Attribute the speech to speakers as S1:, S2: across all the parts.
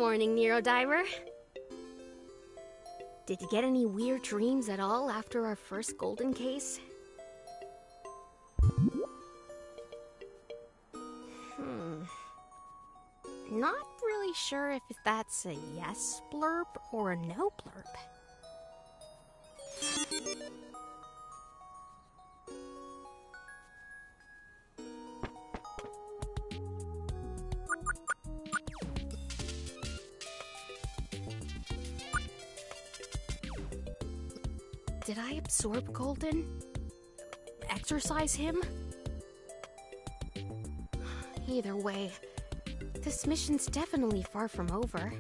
S1: morning, NEURODIVER. Did you get any weird dreams at all after our first golden case? Not really sure if that's a yes blurb or a no blurb. Did I absorb Golden? Exorcise him? Either way, this mission's definitely far from over.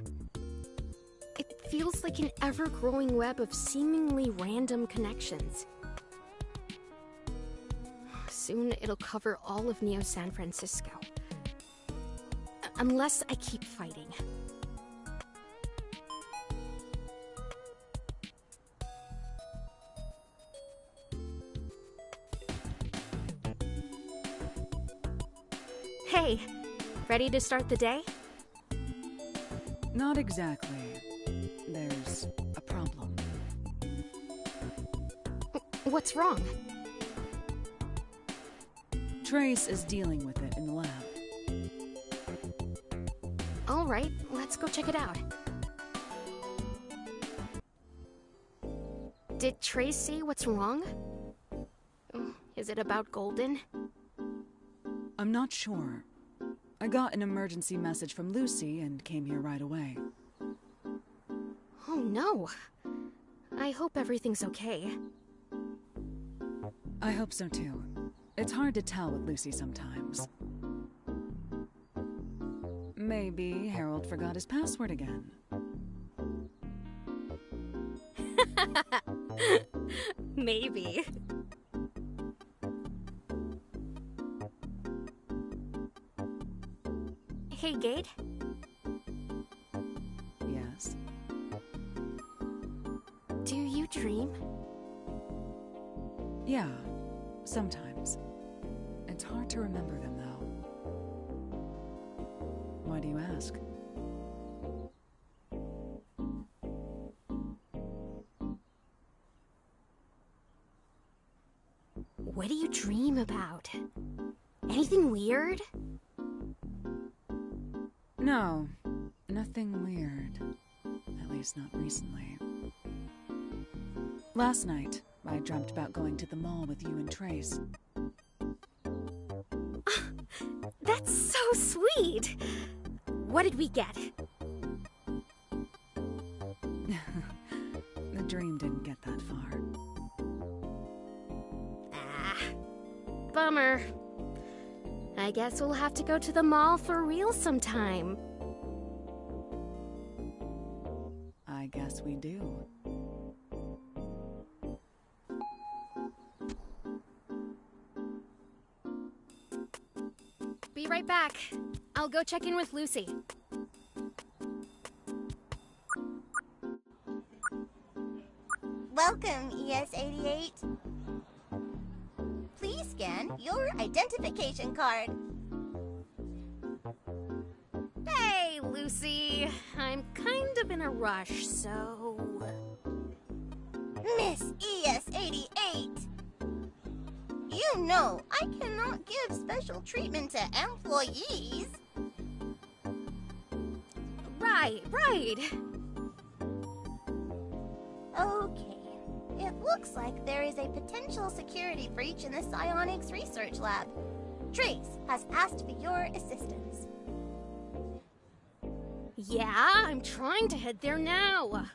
S1: It feels like an ever-growing web of seemingly random connections. Soon it'll cover all of Neo San Francisco. Unless I keep fighting. Hey, ready to start the day?
S2: Not exactly. There's a problem.
S1: What's wrong?
S2: Trace is dealing with it in the lab.
S1: All right, let's go check it out. Did Trace say what's wrong? Is it about Golden?
S2: I'm not sure. I got an emergency message from Lucy and came here right away.
S1: Oh no. I hope everything's okay.
S2: I hope so too. It's hard to tell with Lucy sometimes. Maybe Harold forgot his password again.
S1: Maybe. Hey, Gade?
S2: Yes?
S1: Do you dream?
S2: Yeah, sometimes. It's hard to remember them, though. Why do you ask?
S1: What do you dream about? Anything weird?
S2: No, nothing weird. At least not recently. Last night, I dreamt about going to the mall with you and Trace.
S1: That's so sweet! What did we get?
S2: The dream didn't get that far.
S1: Bummer. I guess we'll have to go to the mall for real sometime.
S2: I guess we do.
S1: Be right back. I'll go check in with Lucy.
S3: Welcome, ES-88. Please scan your identification card.
S1: Hey, Lucy. I'm kind of in a rush, so...
S3: Miss ES-88! You know I cannot give special treatment to employees.
S1: Right.
S3: Okay. It looks like there is a potential security breach in the psionics research lab. Trace has asked for your assistance.
S1: Yeah, I'm trying to head there now.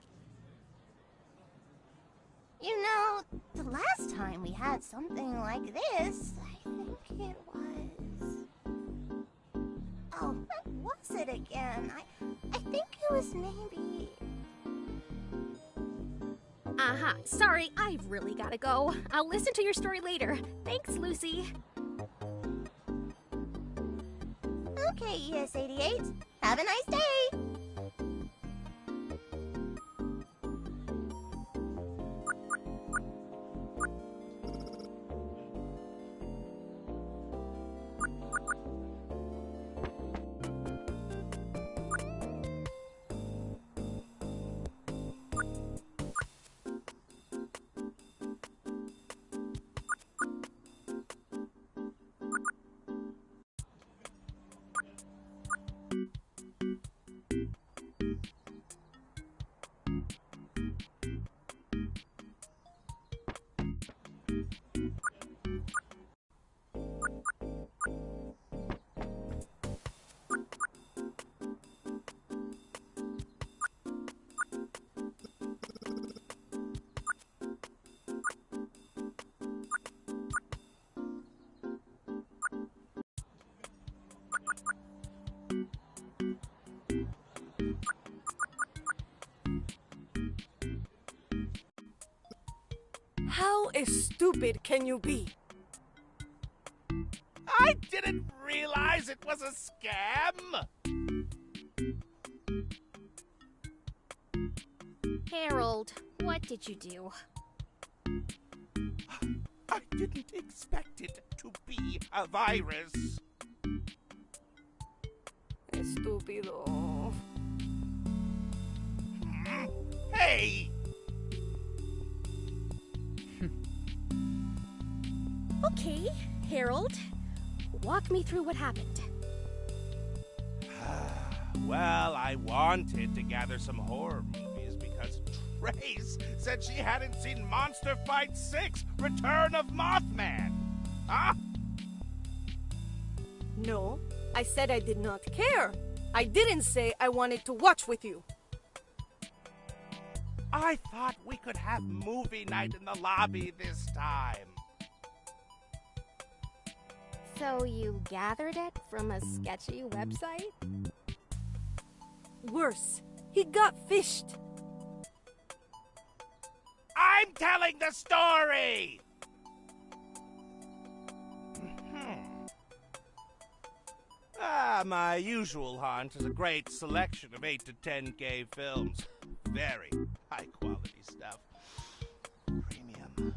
S3: You know, the last time we had something like this, I think it was... Oh, what was it again? I think it was maybe...
S1: Sorry, I've really gotta go. I'll listen to your story later. Thanks, Lucy.
S3: Okay, ES-88. Have a nice day!
S4: How stupid can you be?
S5: I didn't realize it was a scam!
S1: Harold, what did you do?
S5: I didn't expect it to be a virus.
S4: Estúpido.
S5: Hey!
S1: Okay, Harold. Walk me through what happened.
S5: Well, I wanted to gather some horror movies because Trace said she hadn't seen Monster Fight 6: Return of Mothman. Huh?
S4: No, I said I did not care. I didn't say I wanted to watch with you.
S5: I thought we could have movie night in the lobby this time.
S1: So you gathered it from a sketchy website?
S4: Worse, he got fished.
S5: I'm telling the story! My usual haunt is a great selection of 8 to 10 gay films. Very high quality stuff. Premium.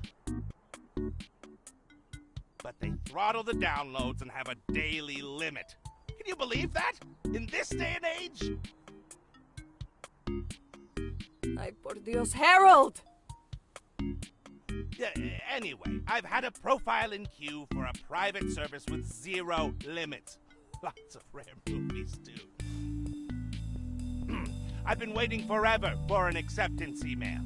S5: But they throttle the downloads and have a daily limit. Can you believe that? In this day and age?
S4: Ay, por Dios, Harold!
S5: Yeah, anyway, I've had a profile in queue for a private service with 0 limits. Lots of rare movies, too. I've been waiting forever for an acceptance email.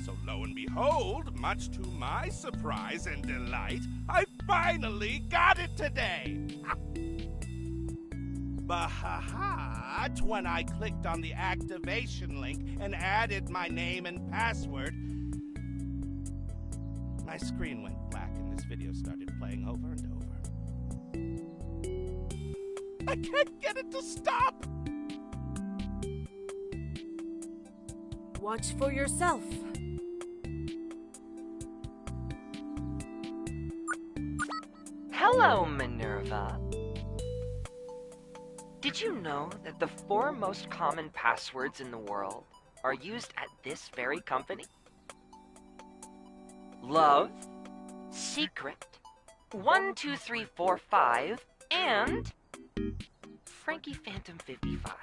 S5: So lo and behold, much to my surprise and delight, I finally got it today! But when I clicked on the activation link and added my name and password, my screen went black and this video started playing over and over. I can't get it to stop!
S4: Watch for yourself.
S6: Hello, Minerva. Did you know that the 4 most common passwords in the world are used at this very company? Love, Secret, 12345, and Frankie Phantom 55.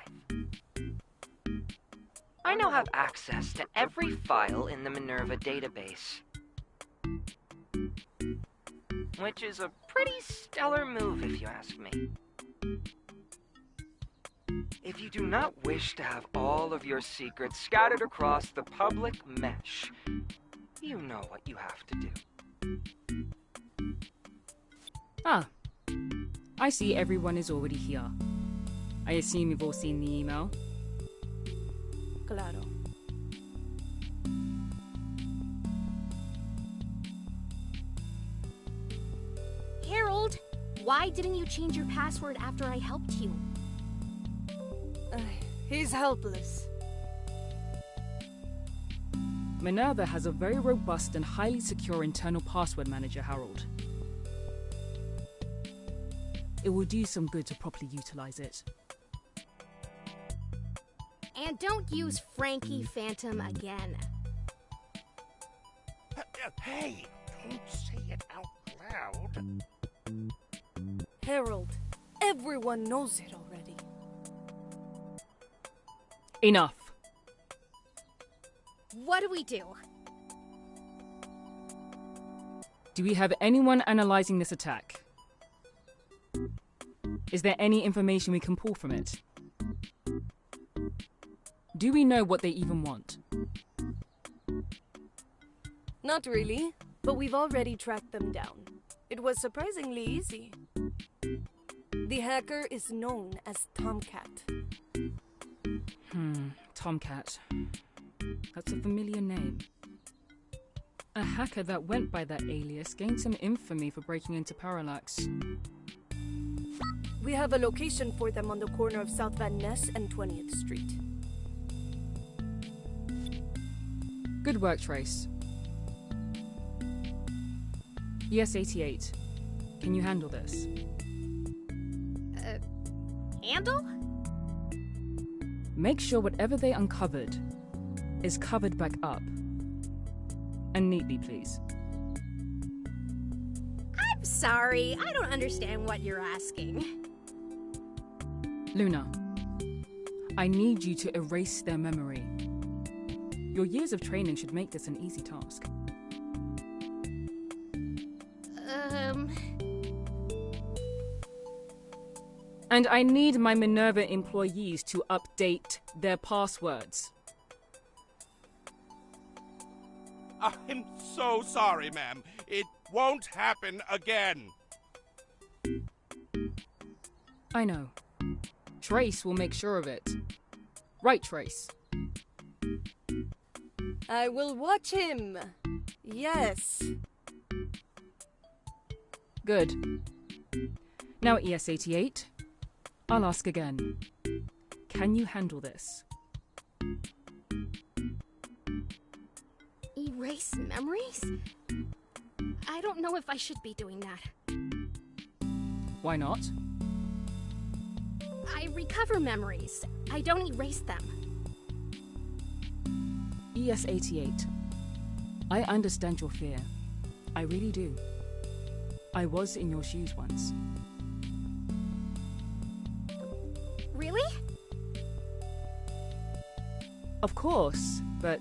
S6: I now have access to every file in the Minerva database, which is a pretty stellar move if you ask me. If you do not wish to have all of your secrets scattered across the public mesh, you know what you have to do.
S7: Ah, I see everyone is already here. I assume you've all seen the email.
S4: Claro.
S1: Harold, why didn't you change your password after I helped you?
S4: He's helpless.
S7: Minerva has a very robust and highly secure internal password manager, Harold. It will do some good to properly utilize it.
S1: And don't use Frankie Phantom again.
S5: Hey, don't say it out loud.
S4: Harold, everyone knows it already.
S7: Enough.
S1: What do we do?
S7: Do we have anyone analyzing this attack? Is there any information we can pull from it? Do we know what they even want?
S4: Not really, but we've already tracked them down. It was surprisingly easy. The hacker is known as Tomcat.
S7: Tomcat. That's a familiar name. A hacker that went by that alias gained some infamy for breaking into Parallax.
S4: We have a location for them on the corner of South Van Ness and 20th Street.
S7: Good work, Trace. ES-88, can you handle this?
S1: Handle?
S7: Make sure whatever they uncovered is covered back up. And neatly, please.
S1: I'm sorry, I don't understand what you're asking.
S7: Luna, I need you to erase their memory. Your years of training should make this an easy task. And I need my Minerva employees to update their passwords.
S5: I'm so sorry, ma'am. It won't happen again.
S7: I know. Trace will make sure of it. Right, Trace?
S4: I will watch him. Yes.
S7: Good. Now, ES-88, I'll ask again. Can you handle this?
S1: Erase memories? I don't know if I should be doing that.
S7: Why not?
S1: I recover memories. I don't erase them.
S7: ES-88, I understand your fear. I really do. I was in your shoes once.
S1: Really?
S7: Of course, but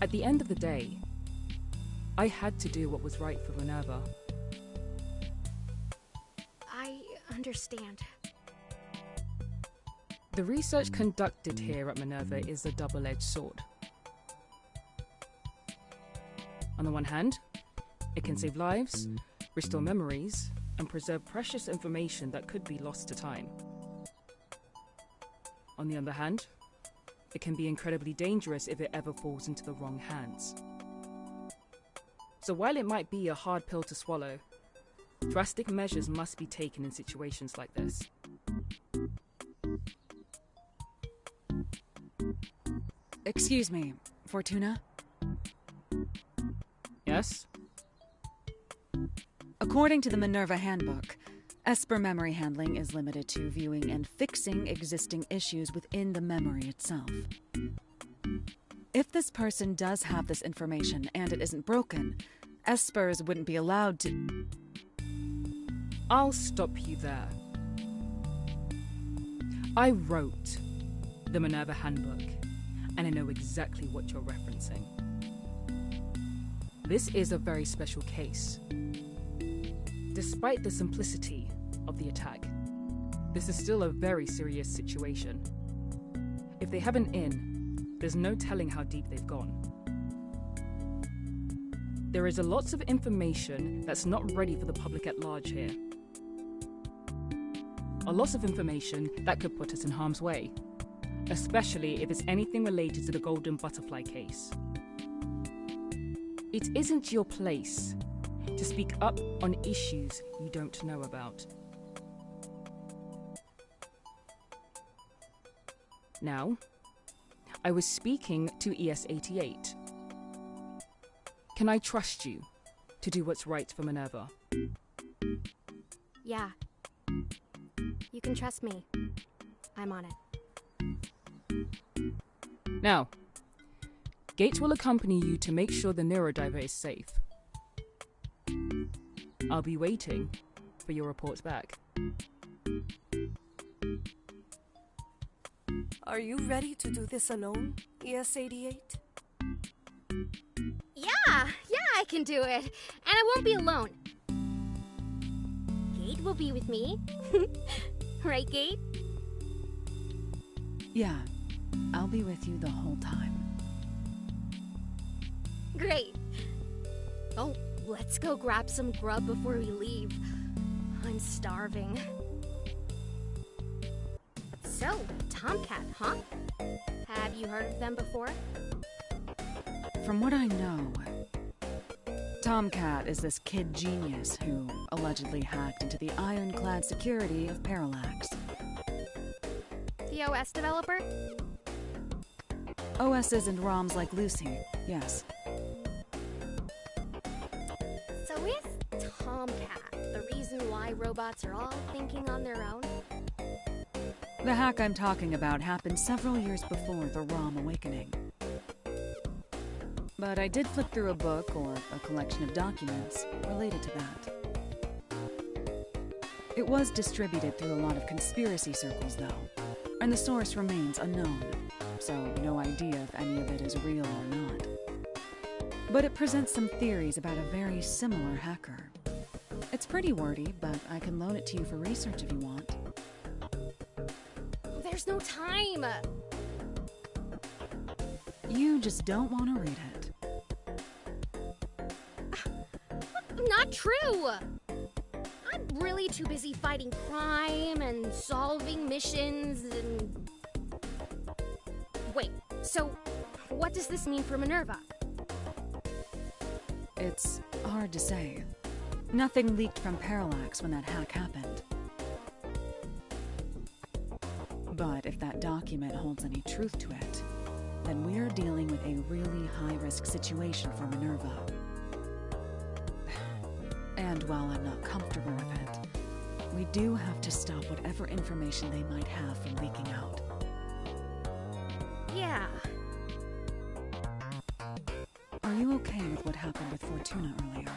S7: at the end of the day, I had to do what was right for Minerva.
S1: I understand.
S7: The research conducted here at Minerva is a double-edged sword. On the one hand, it can save lives, restore memories, and preserve precious information that could be lost to time. On the other hand, it can be incredibly dangerous if it ever falls into the wrong hands. So while it might be a hard pill to swallow, drastic measures must be taken in situations like this.
S2: Excuse me, Fortuna?
S7: Yes?
S2: According to the Minerva Handbook, Esper memory handling is limited to viewing and fixing existing issues within the memory itself. If this person does have this information and it isn't broken, Espers wouldn't be allowed to...
S7: I'll stop you there. I wrote the Minerva Handbook, and I know exactly what you're referencing. This is a very special case. Despite the simplicity of the attack, this is still a very serious situation. If they have an in, there's no telling how deep they've gone. There is a lot of information that's not ready for the public at large here. A lot of information that could put us in harm's way, especially if it's anything related to the Golden Butterfly case. It isn't your place to speak up on issues you don't know about. Now, I was speaking to ES-88. Can I trust you to do what's right for Minerva?
S1: Yeah. You can trust me. I'm on it.
S7: Now, Gate will accompany you to make sure the NEURODIVER is safe. I'll be waiting for your reports back.
S4: Are you ready to do this alone, ES-88?
S1: Yeah, I can do it. And I won't be alone. Gate will be with me. Right, Gate?
S2: Yeah, I'll be with you the whole time.
S1: Great. Oh, let's go grab some grub before we leave. I'm starving. So, Tomcat, huh? Have you heard of them before?
S2: From what I know, Tomcat is this kid genius who allegedly hacked into the ironclad security of Parallax.
S1: The OS developer?
S2: OSs and ROMs like Lucy, yes.
S1: So is Tomcat the reason why robots are all thinking on their own?
S2: The hack I'm talking about happened several years before the ROM awakening. But I did flip through a book or a collection of documents related to that. It was distributed through a lot of conspiracy circles, though, and the source remains unknown, so no idea if any of it is real or not. But it presents some theories about a very similar hacker. It's pretty wordy, but I can loan it to you for research if you want.
S1: There's no time!
S2: You just don't want to read it.
S1: Not true! I'm really too busy fighting crime and solving missions and... Wait, so what does this mean for Minerva?
S2: It's hard to say. Nothing leaked from Parallax when that hack happened. But if that document holds any truth to it, then we're dealing with a really high-risk situation for Minerva. And while I'm not comfortable with it, we do have to stop whatever information they might have from leaking out.
S1: Yeah.
S2: Are you okay with what happened with Fortuna earlier?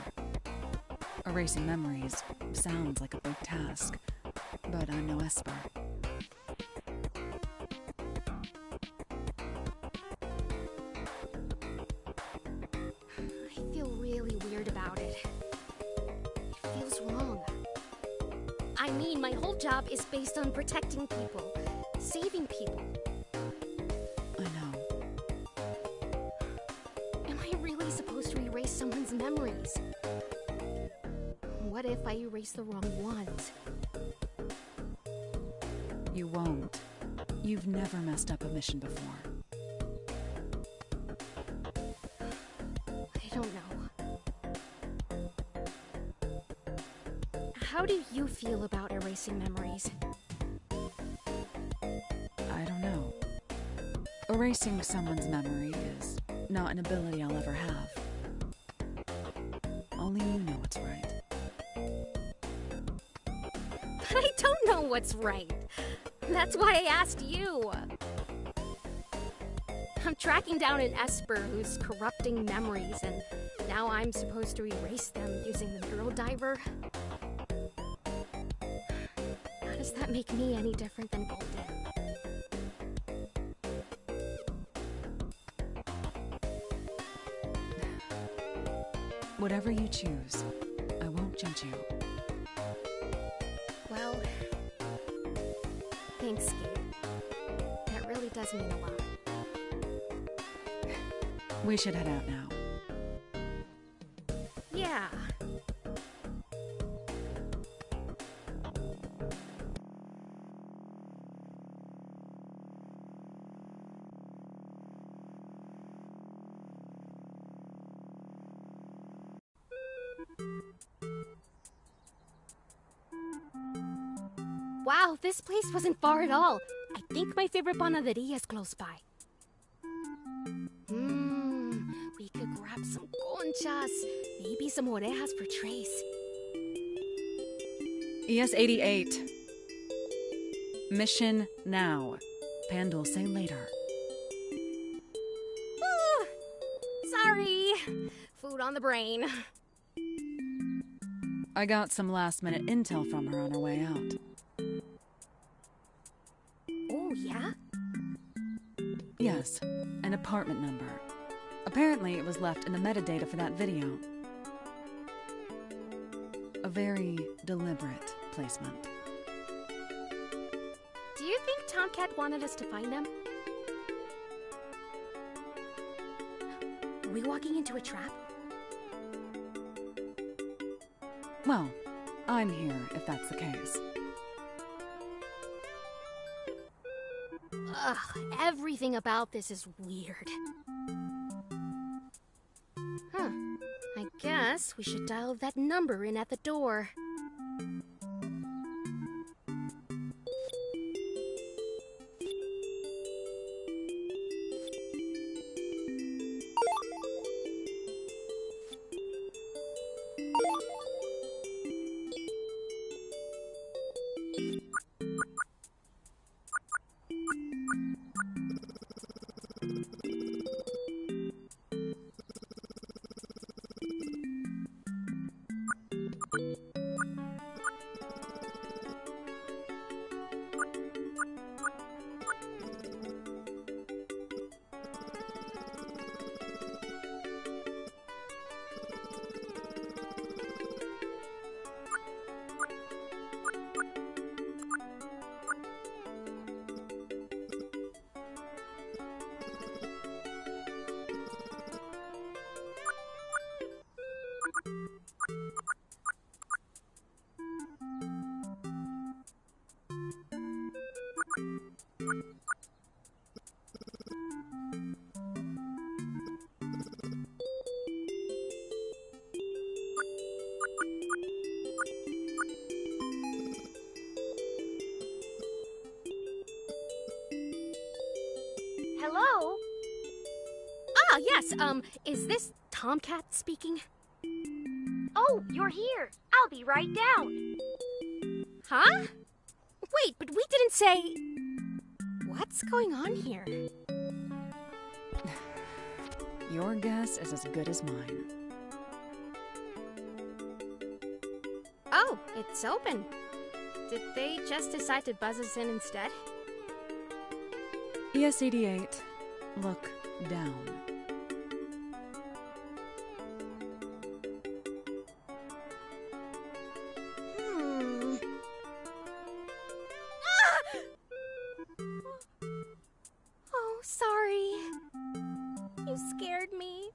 S2: Erasing memories sounds like a big task, but I'm no Esper.
S1: I feel really weird about it. It feels wrong. I mean, my whole job is based on protecting people, saving people.
S2: I know.
S1: Am I really supposed to erase someone's memories? What if I erase the wrong ones?
S2: You won't. You've never messed up a mission before.
S1: I don't know. How do you feel about erasing memories?
S2: I don't know. Erasing someone's memory is not an ability I'll ever have. Only you know what's right.
S1: But I don't know what's right. That's why I asked you. I'm tracking down an Esper who's corrupting memories, and now I'm supposed to erase them using the NEURODIVER. How does that make me any different than Golden?
S2: Whatever you choose, I won't judge you.
S1: Well, thanks, Kate. That really does mean a lot.
S2: We should head out now.
S1: Yeah. Wow, this place wasn't far at all. I think my favorite panaderia is close by. We could grab some conchas, maybe some orejas for Trace.
S2: ES-88. Mission now. Pandal, say later.
S1: Sorry. Food on the brain.
S2: I got some last-minute intel from her on her way out.
S1: Oh, yeah?
S2: Yes, an apartment number. Apparently it was left in the metadata for that video. A very deliberate placement.
S1: Do you think Tomcat wanted us to find him? Are we walking into a trap?
S2: Well, I'm here if that's the case.
S1: Ugh, everything about this is weird. Huh. I guess we should dial that number in at the door.
S3: Hello?
S1: Ah, yes, is this Tomcat speaking?
S3: Oh, you're here. I'll be right down.
S1: Huh? Wait, but we didn't say... What's going on here?
S2: Your guess is as good as mine.
S1: Oh, it's open. Did they just decide to buzz us in instead?
S2: ES-88, look down.
S1: Oh, sorry. You scared me.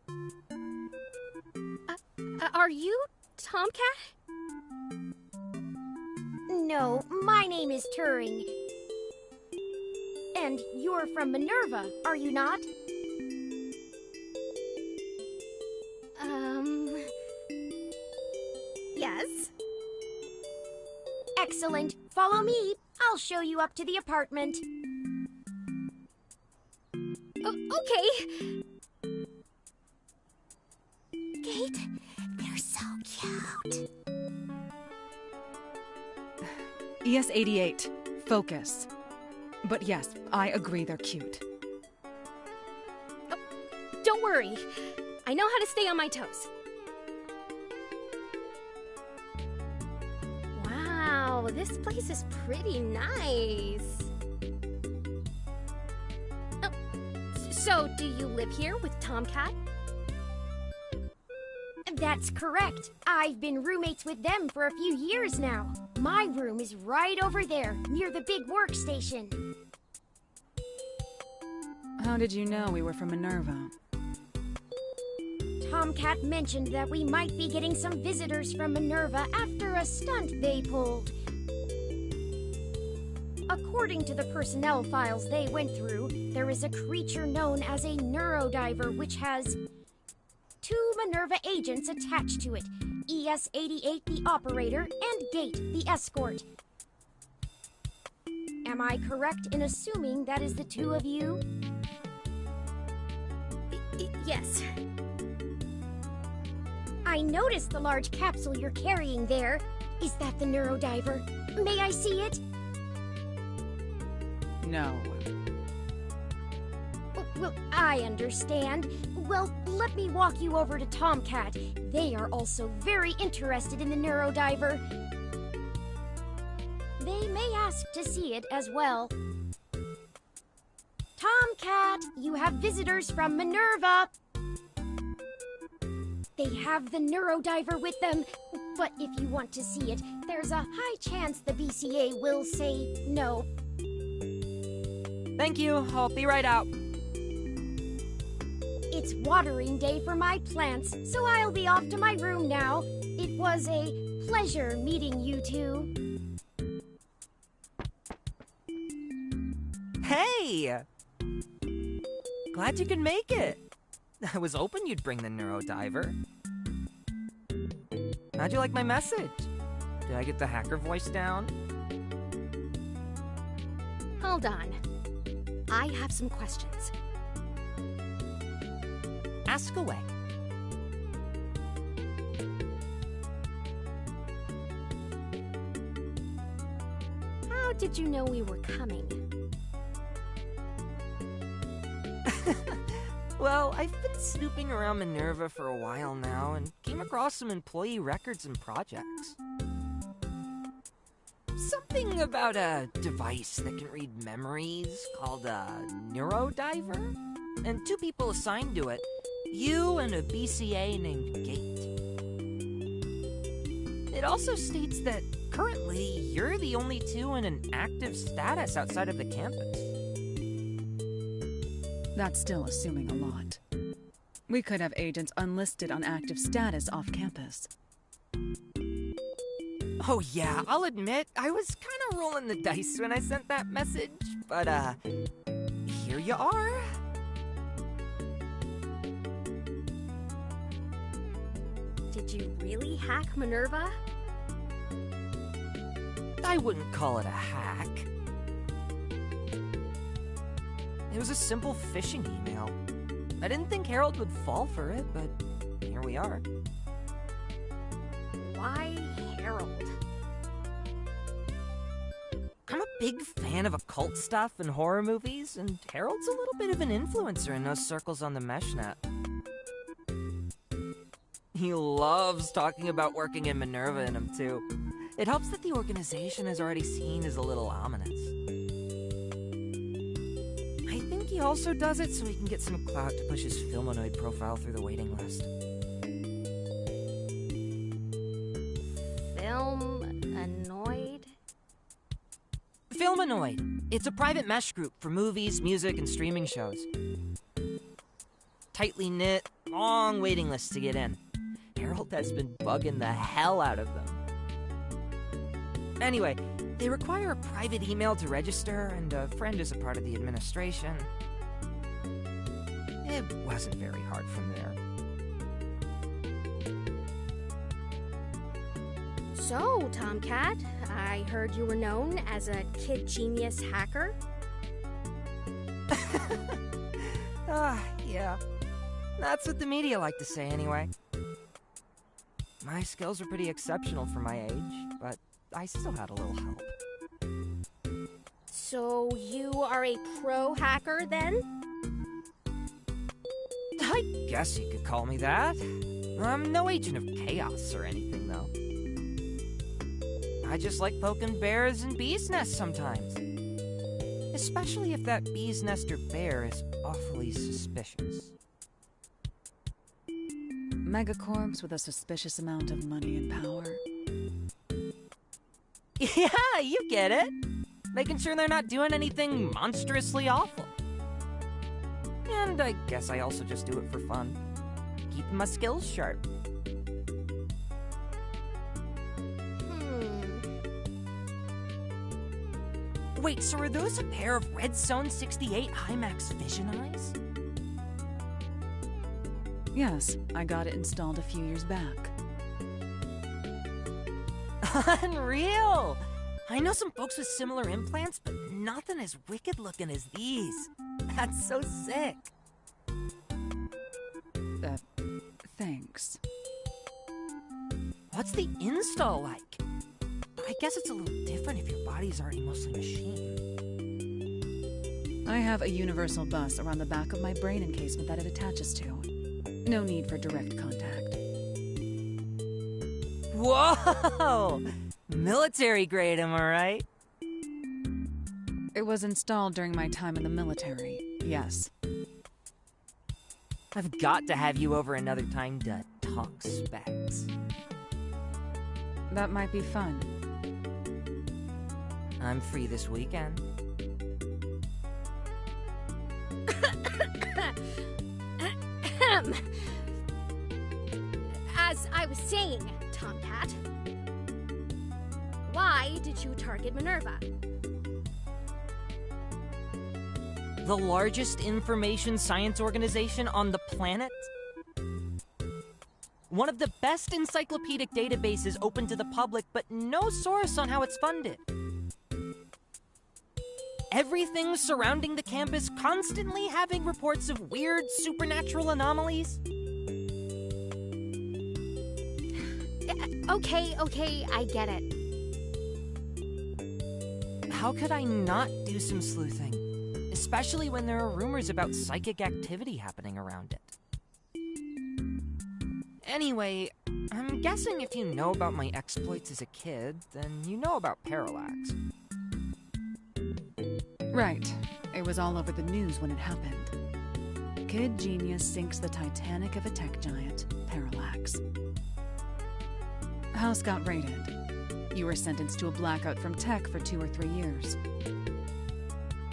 S1: Are you Tomcat?
S3: No, my name is Turing. And you're from Minerva, are you not?
S1: Yes.
S3: Excellent. Follow me. I'll show you up to the apartment.
S1: Okay. Kate, they're so cute.
S2: ES-88, focus. But yes, I agree they're cute.
S1: Oh, don't worry. I know how to stay on my toes. Wow, this place is pretty nice. Oh, so do you live here with Tomcat?
S3: That's correct. I've been roommates with them for a few years now. My room is right over there, near the big workstation.
S2: How did you know we were from Minerva?
S3: Tomcat mentioned that we might be getting some visitors from Minerva after a stunt they pulled. According to the personnel files they went through, there is a creature known as a NEURODIVER which has 2 Minerva agents attached to it, ES-88 the operator and Gate the escort. Am I correct in assuming that is the 2 of you?
S1: Yes.
S3: I noticed the large capsule you're carrying there. Is that the NEURODIVER? May I see it?
S2: No.
S3: Well, I understand. Well, let me walk you over to Tomcat. They are also very interested in the NEURODIVER. They may ask to see it as well. Tomcat, you have visitors from Minerva. They have the NEURODIVER with them, but if you want to see it, there's a high chance the BCA will say no.
S6: Thank you. I'll be right out.
S3: It's watering day for my plants, so I'll be off to my room now. It was a pleasure meeting you two.
S6: Hey! Glad you could make it. I was hoping you'd bring the NEURODIVER. How'd you like my message? Did I get the hacker voice down?
S1: Hold on. I have some questions.
S6: Ask away.
S1: How did you know we were coming?
S6: Well, I've been snooping around Minerva for a while now and came across some employee records and projects. Something about a device that can read memories called a NEURODIVER, and 2 people assigned to it, you and a BCA named Gate. It also states that currently you're the only 2 in an active status outside of the campus.
S2: That's still assuming a lot. We could have agents unlisted on active status off campus.
S6: Oh yeah, I'll admit, I was kind of rolling the dice when I sent that message, but here you are.
S1: Did you really hack Minerva?
S6: I wouldn't call it a hack. It was a simple phishing email. I didn't think Harold would fall for it, but here we are.
S1: Why Harold?
S6: I'm a big fan of occult stuff and horror movies, and Harold's a little bit of an influencer in those circles on the meshnet. He loves talking about working in Minerva in him, too. It helps that the organization is already seen as a little ominous. I think he also does it so he can get some clout to push his Filmonoid profile through the waiting list.
S1: Filmonoid?
S6: Filmonoid. It's a private mesh group for movies, music, and streaming shows. Tightly knit, long waiting lists to get in. Harold has been bugging the hell out of them. Anyway, they require a private email to register, and a friend is a part of the administration. It wasn't very hard from there.
S1: So, Tomcat, I heard you were known as a kid genius hacker?
S6: Yeah. That's what the media like to say anyway. My skills are pretty exceptional for my age, but I still had a little help.
S1: So, you are a pro hacker then?
S6: I guess you could call me that. I'm no agent of chaos or anything, though. I just like poking bears and bees' nests sometimes. Especially if that bee's nest or bear is awfully suspicious.
S2: Megacorps with a suspicious amount of money and power.
S6: Yeah, you get it. Making sure they're not doing anything monstrously awful. And I guess I also just do it for fun. Keeping my skills sharp. Wait, so are those a pair of Red Zone 68 IMAX Vision eyes?
S2: Yes, I got it installed a few years back.
S6: Unreal! I know some folks with similar implants, but nothing as wicked looking as these. That's so sick.
S2: Thanks.
S6: What's the install like? I guess it's a little different if your body's already mostly machine.
S2: I have a universal bus around the back of my brain encasement that it attaches to. No need for direct contact.
S6: Whoa! Military grade, am I right?
S2: It was installed during my time in the military, yes.
S6: I've got to have you over another time to talk specs.
S2: That might be fun.
S6: I'm free this weekend.
S1: As I was saying, Tomcat, why did you target Minerva?
S6: The largest information science organization on the planet? One of the best encyclopedic databases open to the public, but no source on how it's funded. Everything surrounding the campus constantly having reports of weird supernatural anomalies.
S1: Okay, I get it.
S6: How could I not do some sleuthing? Especially when there are rumors about psychic activity happening around it. Anyway, I'm guessing if you know about my exploits as a kid, then you know about Parallax.
S2: Right. It was all over the news when it happened. Kid genius sinks the Titanic of a tech giant, Parallax. House got raided. You were sentenced to a blackout from tech for 2 or 3 years.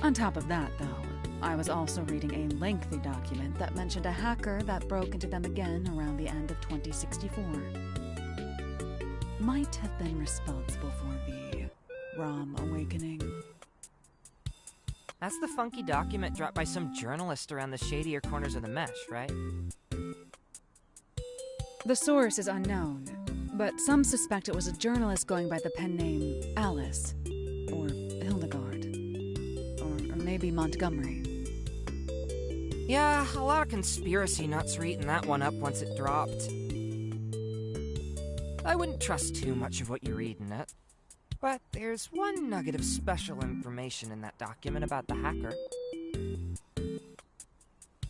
S2: On top of that, though, I was also reading a lengthy document that mentioned a hacker that broke into them again around the end of 2064. Might have been responsible for the ROM awakening.
S6: That's the funky document dropped by some journalist around the shadier corners of the mesh, right?
S2: The source is unknown, but some suspect it was a journalist going by the pen name Alice, or Hildegard, or maybe Montgomery.
S6: Yeah, a lot of conspiracy nuts were eating that one up once it dropped. I wouldn't trust too much of what you read in it. But there's one nugget of special information in that document about the hacker.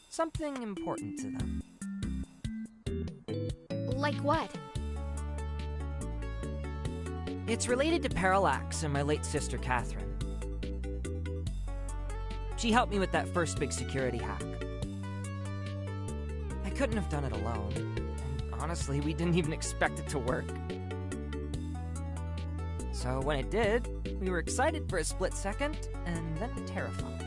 S6: Something important to them.
S1: Like what?
S6: It's related to Parallax and my late sister Catherine. She helped me with that first big security hack. I couldn't have done it alone, and honestly, we didn't even expect it to work. So when it did, we were excited for a split second, and then terrified.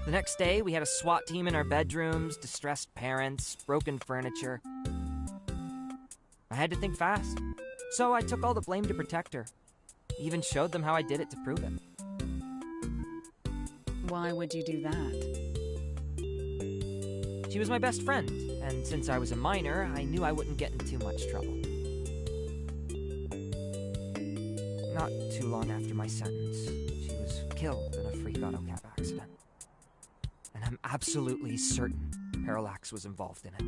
S6: The next day, we had a SWAT team in our bedrooms, distressed parents, broken furniture. I had to think fast, so I took all the blame to protect her. Even showed them how I did it to prove it.
S2: Why would you do that?
S6: She was my best friend, and since I was a minor, I knew I wouldn't get in too much trouble. Not too long after my sentence, she was killed in a freak auto cab accident. And I'm absolutely certain Parallax was involved in it.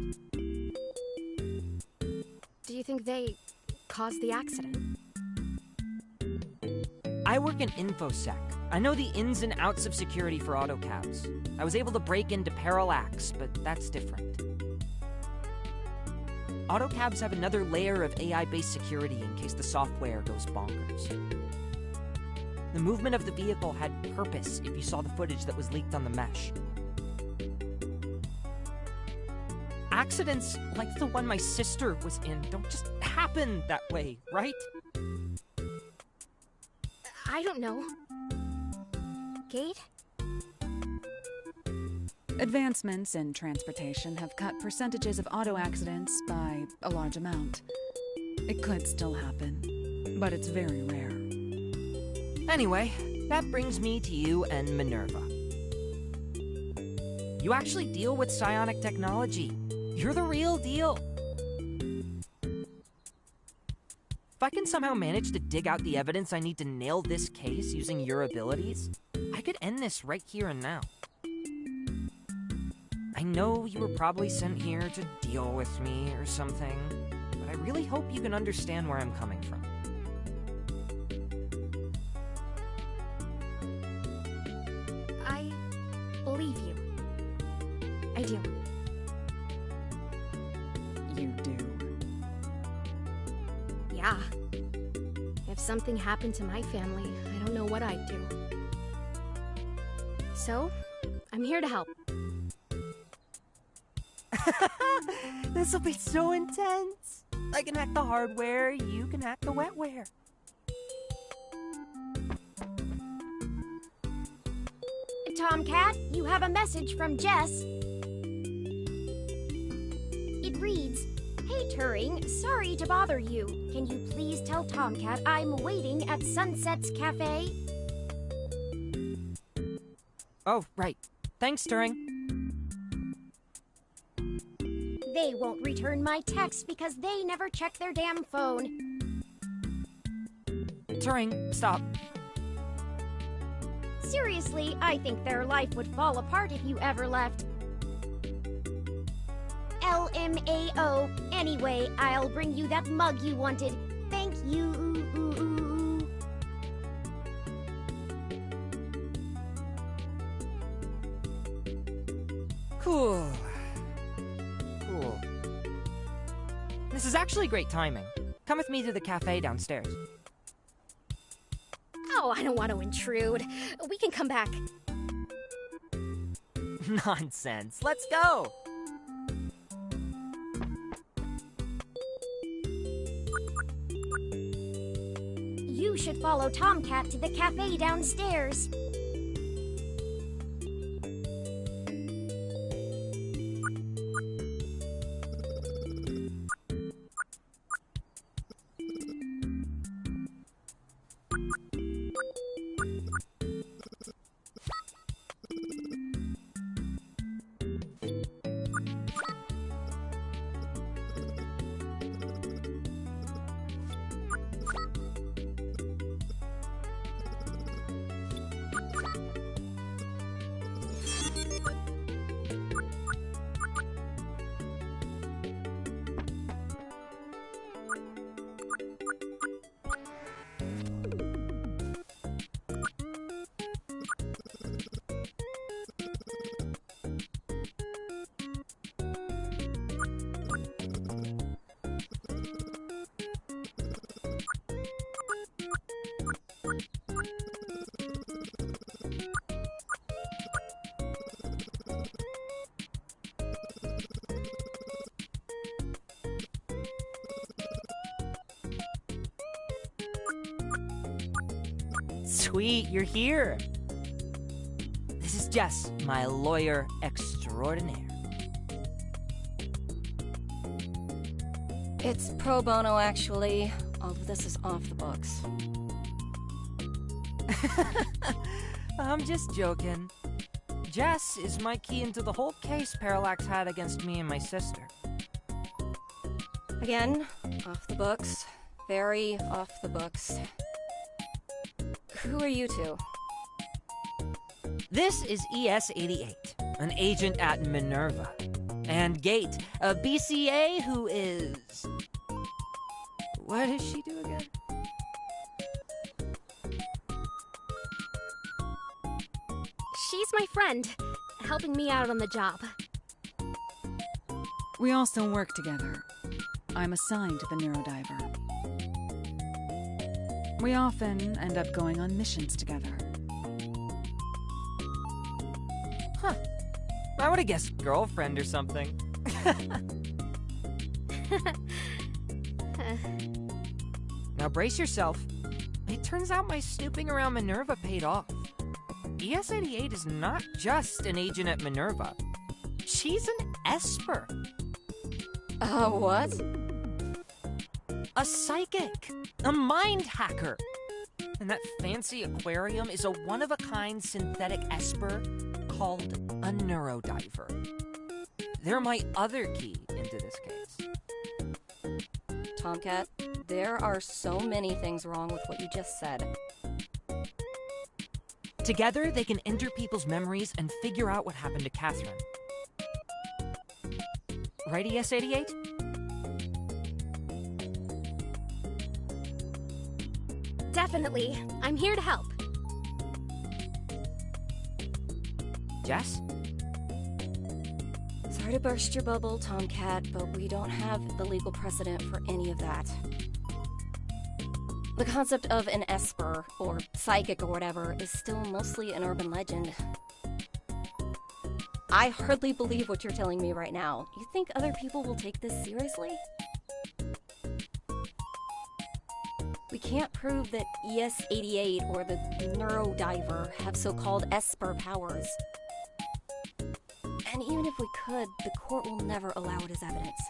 S1: Do you think they caused the accident?
S6: I work in InfoSec. I know the ins and outs of security for autocabs. I was able to break into Parallax, but that's different. Autocabs have another layer of AI-based security in case the software goes bonkers. The movement of the vehicle had purpose if you saw the footage that was leaked on the mesh. Accidents like the one my sister was in don't just happen that way, right?
S1: I don't know. Kate?
S2: Advancements in transportation have cut percentages of auto accidents by a large amount. It could still happen, but it's very rare.
S6: Anyway, that brings me to you and Minerva. You actually deal with psionic technology. You're the real deal. If I can somehow manage to dig out the evidence I need to nail this case using your abilities, I could end this right here and now. I know you were probably sent here to deal with me or something, but I really hope you can understand where I'm coming from.
S1: I believe you. I do.
S2: You do.
S1: Yeah. If something happened to my family, I don't know what I'd do. So, I'm here to help.
S6: This'll be so intense. I can hack the hardware, you can hack the wetware.
S3: Tomcat, you have a message from Jess. It reads, "Hey Turing, sorry to bother you. Can you please tell Tomcat I'm waiting at Sunset's Cafe?"
S6: Oh, right. Thanks, Turing.
S3: They won't return my text because they never check their damn phone.
S6: Turing, stop.
S3: Seriously, I think their life would fall apart if you ever left. LMAO. Anyway, I'll bring you that mug you wanted. Thank you.
S6: Cool. Cool. This is actually great timing. Come with me to the cafe downstairs.
S1: Oh, I don't want to intrude. We can come back.
S6: Nonsense. Let's go.
S3: You should follow Tomcat to the cafe downstairs.
S6: Sweet, you're here. This is Jess, my lawyer extraordinaire.
S8: It's pro bono, actually. All of this is off the books.
S6: I'm just joking. Jess is my key into the whole case Parallax had against me and my sister.
S8: Again, off the books. Very off the books. Who are you two?
S6: This is ES-88, an agent at Minerva. And Gate, a BCA who is... What does she do again?
S1: She's my friend, helping me out on the job.
S2: We also work together. I'm assigned to the NEURODIVER. We often end up going on missions together.
S6: Huh. I would have guessed girlfriend or something. Now brace yourself. It turns out my snooping around Minerva paid off. ES-88 is not just an agent at Minerva. She's an Esper.
S8: What?
S6: A psychic. A mind hacker. And that fancy aquarium is a one-of-a-kind synthetic Esper called a NEURODIVER. They're my other key into this case.
S8: Tomcat, there are so many things wrong with what you just said.
S6: Together, they can enter people's memories and figure out what happened to Catherine. Right, ES-88?
S1: Definitely. I'm here to help.
S6: Jess?
S8: Sorry to burst your bubble, Tomcat, but we don't have the legal precedent for any of that. The concept of an Esper, or psychic or whatever, is still mostly an urban legend. I hardly believe what you're telling me right now. You think other people will take this seriously? We can't prove that ES-88 or the NEURODIVER have so-called Esper powers. And even if we could, the court will never allow it as evidence.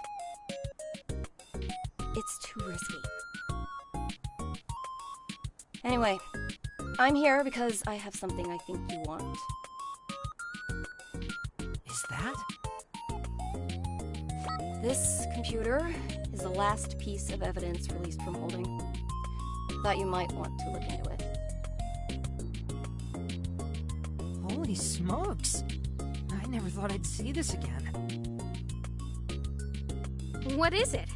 S8: It's too risky. Anyway, I'm here because I have something I think you want.
S6: Is that?
S8: This computer is the last piece of evidence released from holding. Thought you might want to look into it.
S6: Holy smokes. I never thought I'd see this again.
S1: What is it?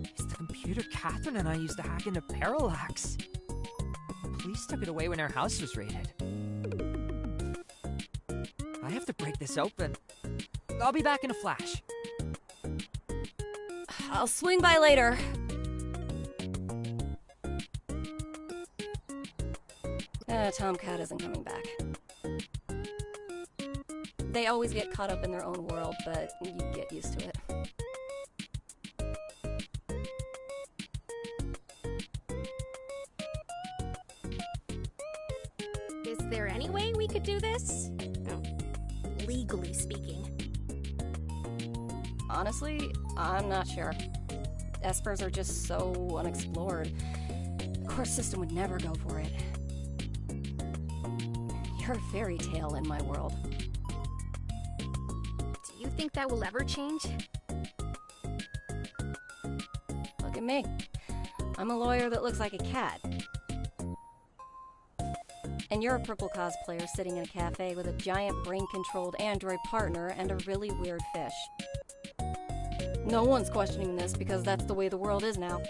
S6: It's the computer Catherine and I used to hack into Parallax. The police took it away when our house was raided. I have to break this open. I'll be back in a flash.
S8: I'll swing by later. Tomcat isn't coming back. They always get caught up in their own world, but you get used to it.
S1: Is there any way we could do this? Legally speaking.
S8: Honestly, I'm not sure. Espers are just so unexplored. The court system would never go for it. You're a fairy tale in my world.
S1: Do you think that will ever change?
S8: Look at me. I'm a lawyer that looks like a cat. And you're a purple cosplayer sitting in a cafe with a giant brain-controlled android partner and a really weird fish. No one's questioning this because that's the way the world is now.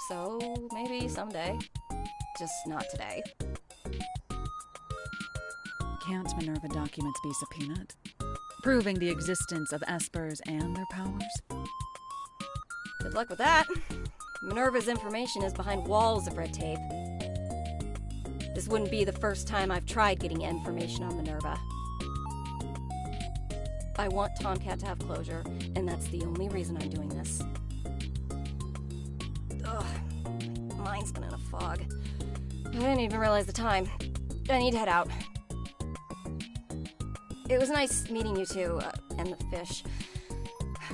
S8: So, maybe someday. Just not today.
S2: Can't Minerva documents be subpoenaed? Proving the existence of Espers and their powers?
S8: Good luck with that. Minerva's information is behind walls of red tape. This wouldn't be the first time I've tried getting information on Minerva. I want Tomcat to have closure, and that's the only reason I'm doing this. brain's been in a fog. I didn't even realize the time. I need to head out. It was nice meeting you two, and the fish.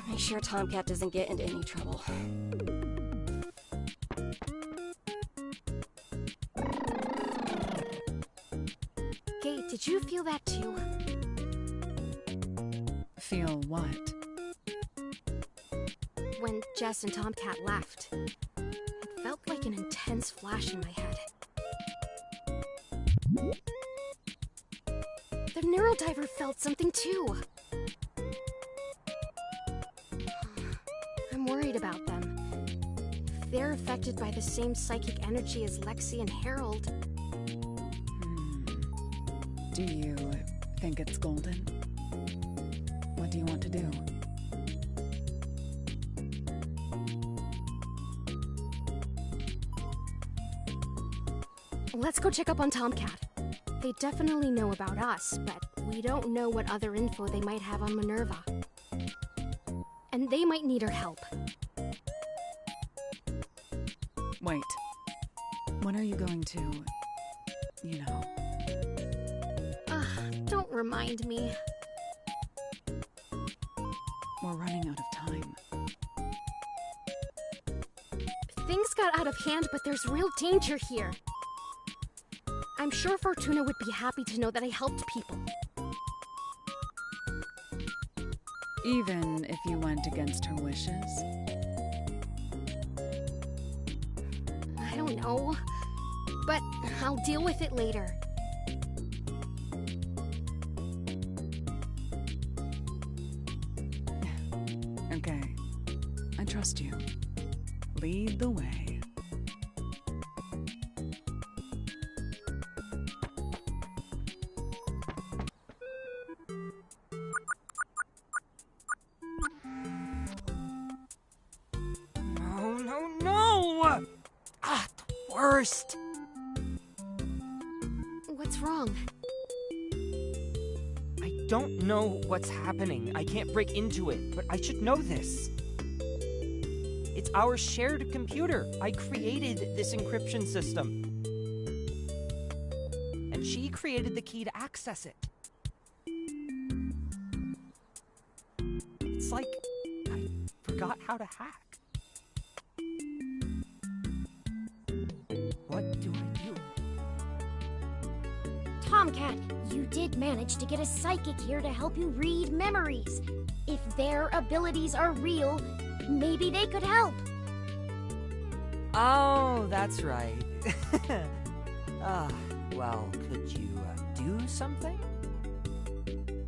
S8: Make sure Tomcat doesn't get into any trouble.
S1: Kate, did you feel that too?
S2: Feel what?
S1: When Jess and Tomcat left, it felt like an intense flash in my head. The NEURODIVER felt something too. I'm worried about them. If they're affected by the same psychic energy as Lexi and Harold.
S2: Do you think it's golden? What do you want to do?
S1: Let's go check up on Tomcat. They definitely know about us, but we don't know what other info they might have on Minerva. And they might need our help.
S2: Wait. When are you going to... you know...
S1: Don't remind me.
S2: We're running out of time.
S1: Things got out of hand, but there's real danger here. I'm sure Fortuna would be happy to know that I helped people.
S2: Even if you went against her wishes?
S1: I don't know. But I'll deal with it later.
S2: Okay. I trust you. Lead the way.
S6: No! Ah, the worst!
S1: What's wrong?
S6: I don't know what's happening. I can't break into it, but I should know this. It's our shared computer. I created this encryption system. And she created the key to access it. It's like I forgot how to hack. What do I do?
S3: Tomcat, you did manage to get a psychic here to help you read memories. If their abilities are real, maybe they could help.
S6: Oh, that's right. Well, could you do something?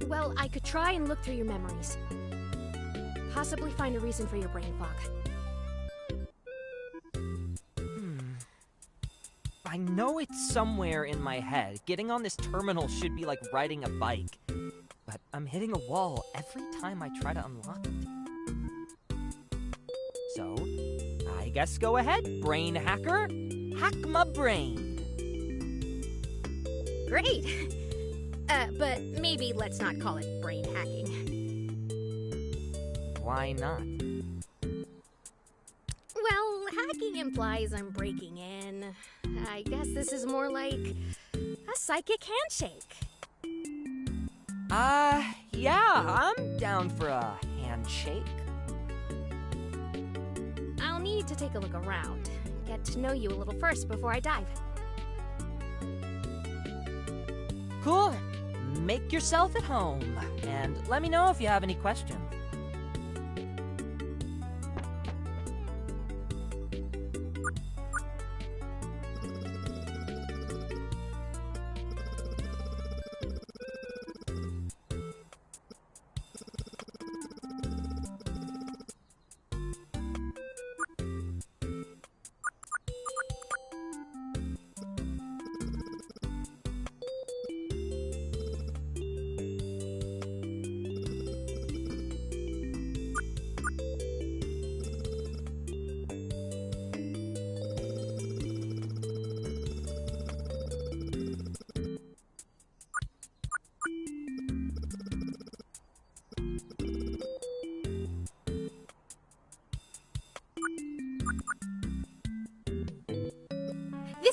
S1: Well, I could try and look through your memories. Possibly find a reason for your brain fog.
S6: I know it's somewhere in my head. Getting on this terminal should be like riding a bike. But I'm hitting a wall every time I try to unlock it. So, I guess go ahead, brain hacker. Hack my brain.
S1: Great! But maybe let's not call it brain hacking.
S6: Why not?
S1: Well, hacking implies I'm breaking in. I guess this is more like a psychic handshake.
S6: Yeah, I'm down for a handshake.
S1: I'll need to take a look around. Get to know you a little first before I dive.
S6: Cool. Make yourself at home. And let me know if you have any questions.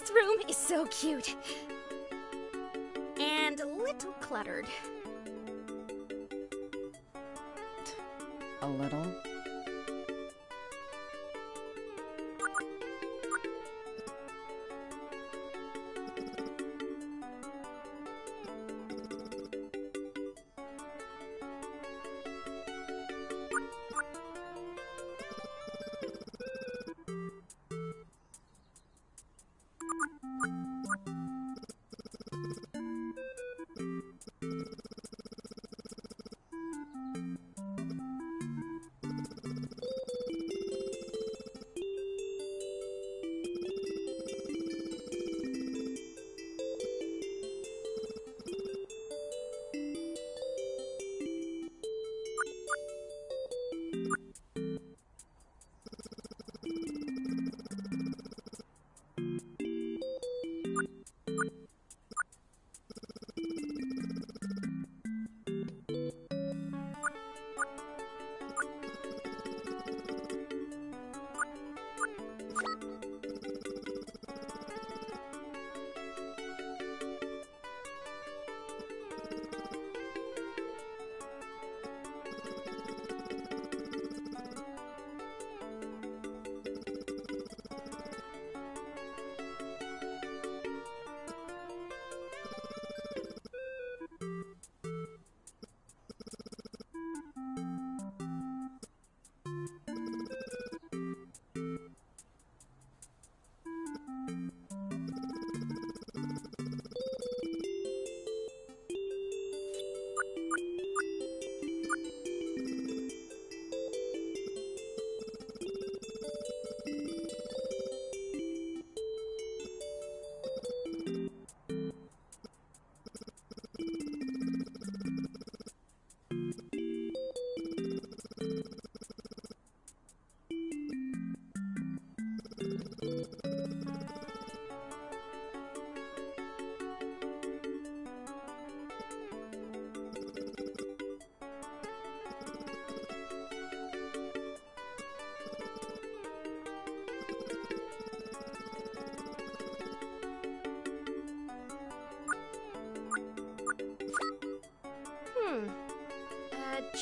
S1: This room is so cute. And a little cluttered.
S2: A little?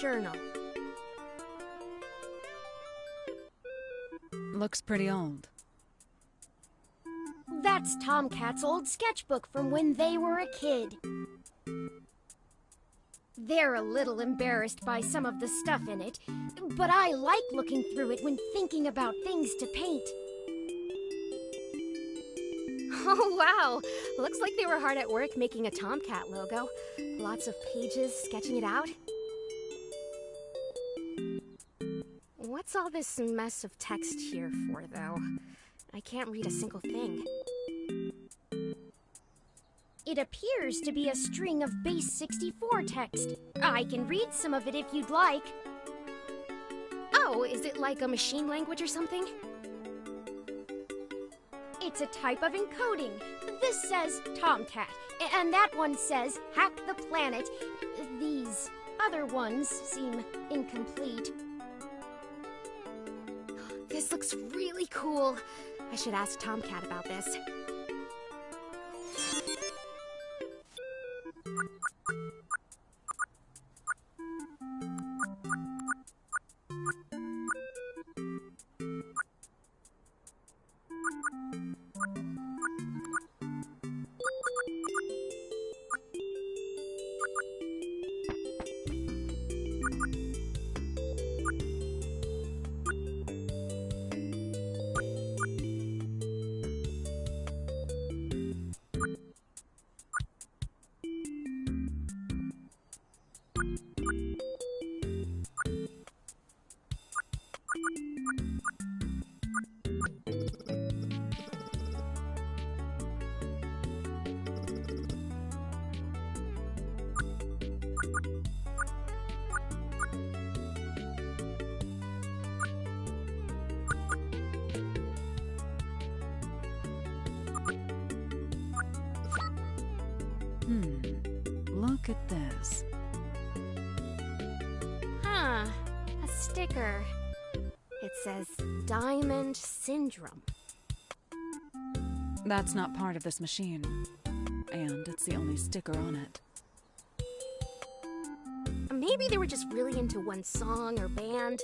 S1: Journal.
S2: Looks pretty old.
S1: That's Tomcat's old sketchbook from when they were a kid. They're a little embarrassed by some of the stuff in it, but I like looking through it when thinking about things to paint. Oh, wow. Looks like they were hard at work making a Tomcat logo. Lots of pages sketching it out. What's all this mess of text here for, though? I can't read a single thing. It appears to be a string of base 64 text. I can read some of it if you'd like. Oh, is it like a machine language or something? It's a type of encoding. This says Tomcat, and that one says Hack the Planet. These other ones seem incomplete. This looks really cool. I should ask Tomcat about this.
S2: Look at this.
S1: Huh. A sticker. It says Diamond Syndrome.
S2: That's not part of this machine. And it's the only sticker on it.
S1: Maybe they were just really into one song or band.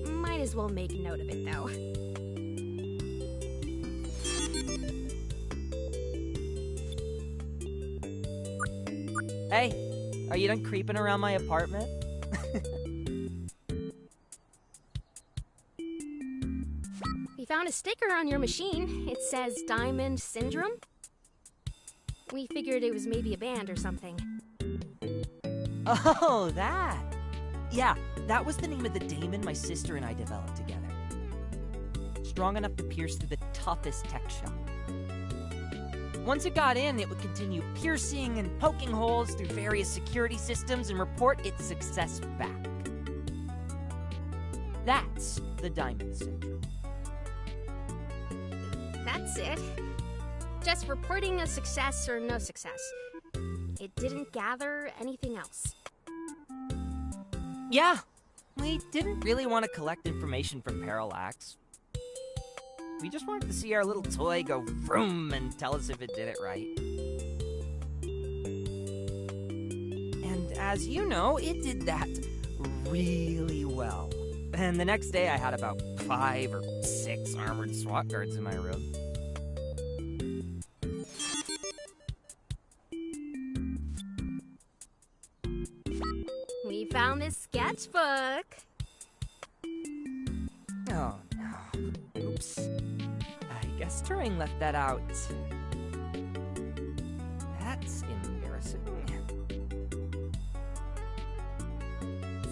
S1: Might as well make note of it, though.
S6: Hey, are you done creeping around my apartment?
S1: We found a sticker on your machine. It says Diamond Syndrome. We figured it was maybe a band or something.
S6: Oh, that! Yeah, that was the name of the daemon my sister and I developed together. Strong enough to pierce through the toughest tech shell. Once it got in, it would continue piercing and poking holes through various security systems and report its success back. That's the Diamond Syndrome.
S1: That's it. Just reporting a success or no success. It didn't gather anything else.
S6: Yeah, we didn't really want to collect information from Parallax. We just wanted to see our little toy go vroom and tell us if it did it right. And as you know, it did that really well. And the next day I had about 5 or 6 armored SWAT guards in my room.
S1: We found this sketchbook.
S6: Oh no. Oops. I guess Turing left that out. That's embarrassing.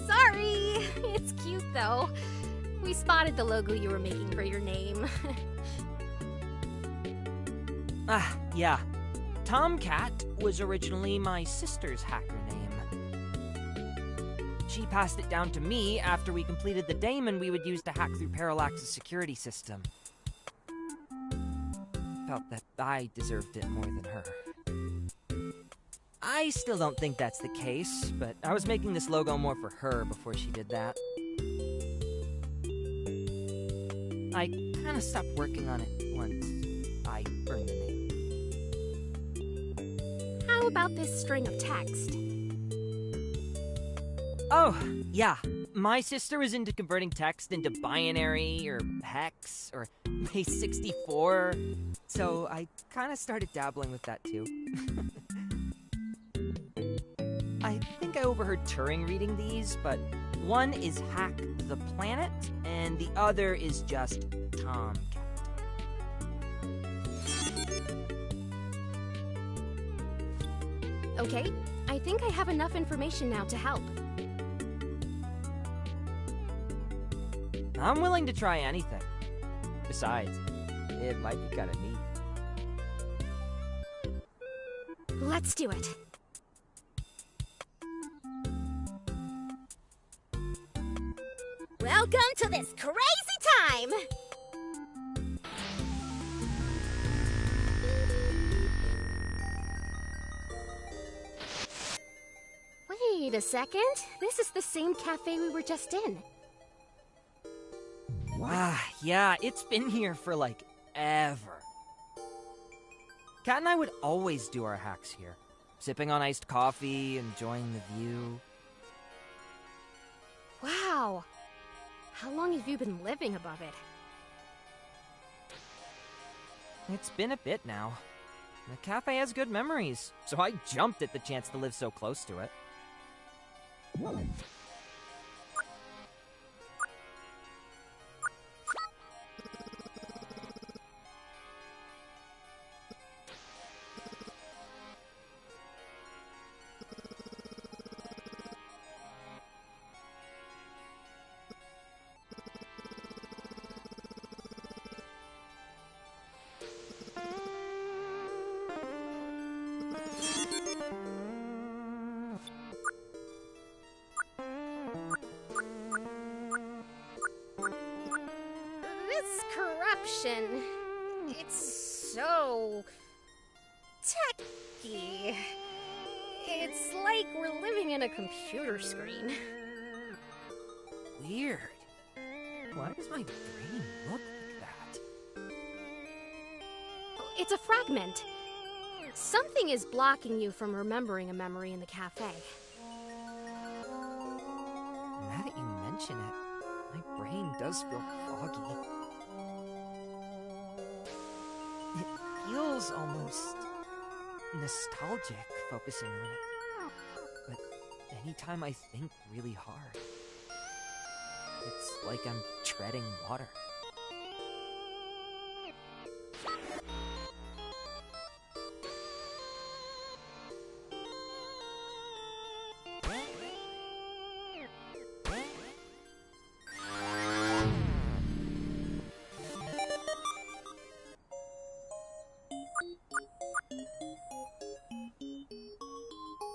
S1: Sorry! It's cute though. We spotted the logo you were making for your name.
S6: Yeah. Tomcat was originally my sister's hacker name. She passed it down to me after we completed the daemon we would use to hack through Parallax's security system. Felt that I deserved it more than her. I still don't think that's the case, but I was making this logo more for her before she did that. I kinda stopped working on it once I earned the name.
S1: How about this string of text?
S6: Oh, yeah. My sister was into converting text into binary or hex or base 64, so I kind of started dabbling with that too. I think I overheard Turing reading these, but one is Hack the Planet, and the other is just Tomcat.
S1: Okay, I think I have enough information now to help.
S6: I'm willing to try anything. Besides, it might be kind of neat.
S1: Let's do it. Welcome to this crazy time! Wait a second. This is the same cafe we were just in.
S6: Yeah, it's been here for like ever. Kat and I would always do our hacks here, sipping on iced coffee, enjoying the view.
S1: Wow. How long have you been living above it?
S6: It's been a bit now. The cafe has good memories, so I jumped at the chance to live so close to it.
S1: It's so techy. It's like we're living in a computer screen.
S6: Weird. Why does my brain look like that?
S1: It's a fragment. Something is blocking you from remembering a memory in the cafe.
S6: Now that you mention it, my brain does feel foggy. It feels almost nostalgic focusing on it. But anytime I think really hard, it's like I'm treading water.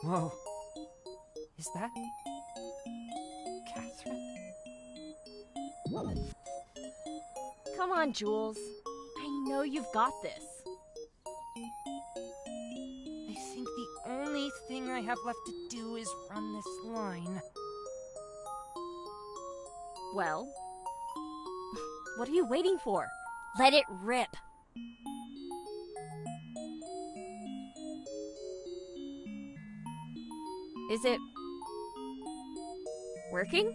S6: Whoa. Is that Catherine?
S9: Come on, Jules. I know you've got this.
S6: I think the only thing I have left to do is run this line.
S9: Well, what are you waiting for? Let it rip. Is it working?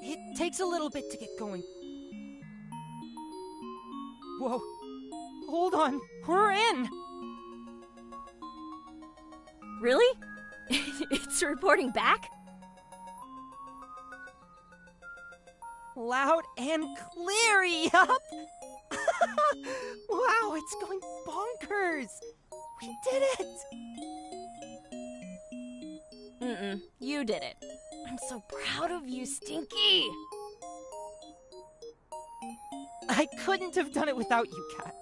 S6: It takes a little bit to get going. Whoa. Hold on. We're in.
S9: Really? It's reporting back?
S6: Loud and clear, yup! Wow, it's going bonkers! We did it!
S9: You did it. I'm so proud of you, Stinky!
S6: I couldn't have done it without you, Kat.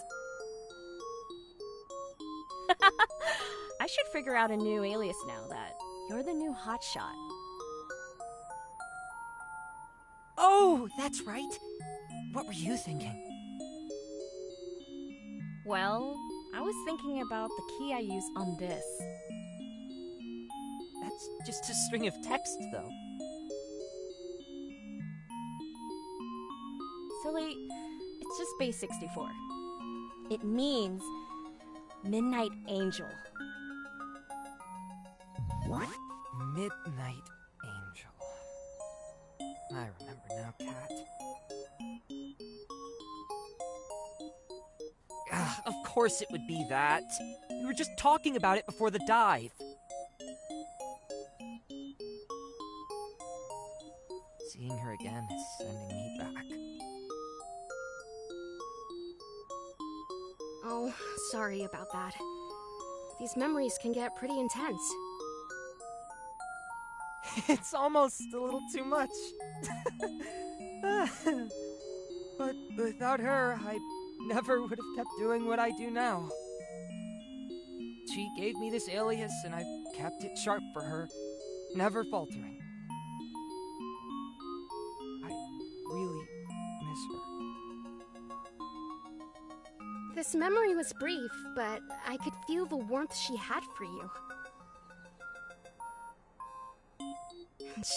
S9: I should figure out a new alias now that you're the new hotshot.
S6: Oh, that's right. What were you thinking?
S9: Well, I was thinking about the key I use on this.
S6: That's just a string of text, though.
S9: Silly, it's just base 64. It means Midnight Angel.
S6: What? Midnight Angel. I remember now, Kat. Of course it would be that. We were just talking about it before the dive. Seeing her again is sending me back.
S1: Oh, sorry about that. These memories can get pretty intense.
S6: It's almost a little too much. But without her, I never would have kept doing what I do now. She gave me this alias, and I've kept it sharp for her, never faltering. I really miss her.
S1: This memory was brief, but I could feel the warmth she had for you.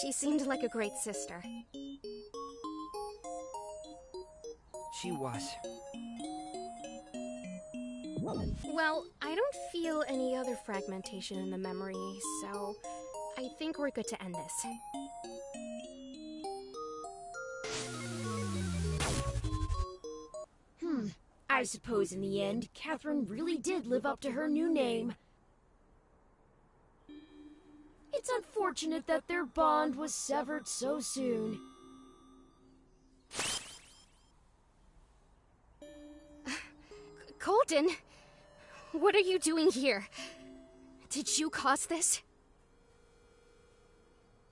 S1: She seemed like a great sister.
S6: She was.
S1: Well, I don't feel any other fragmentation in the memory, so I think we're good to end this.
S10: I suppose in the end, Catherine really did live up to her new name. It's unfortunate that their bond was severed so soon.
S1: Colton, what are you doing here? Did you cause this?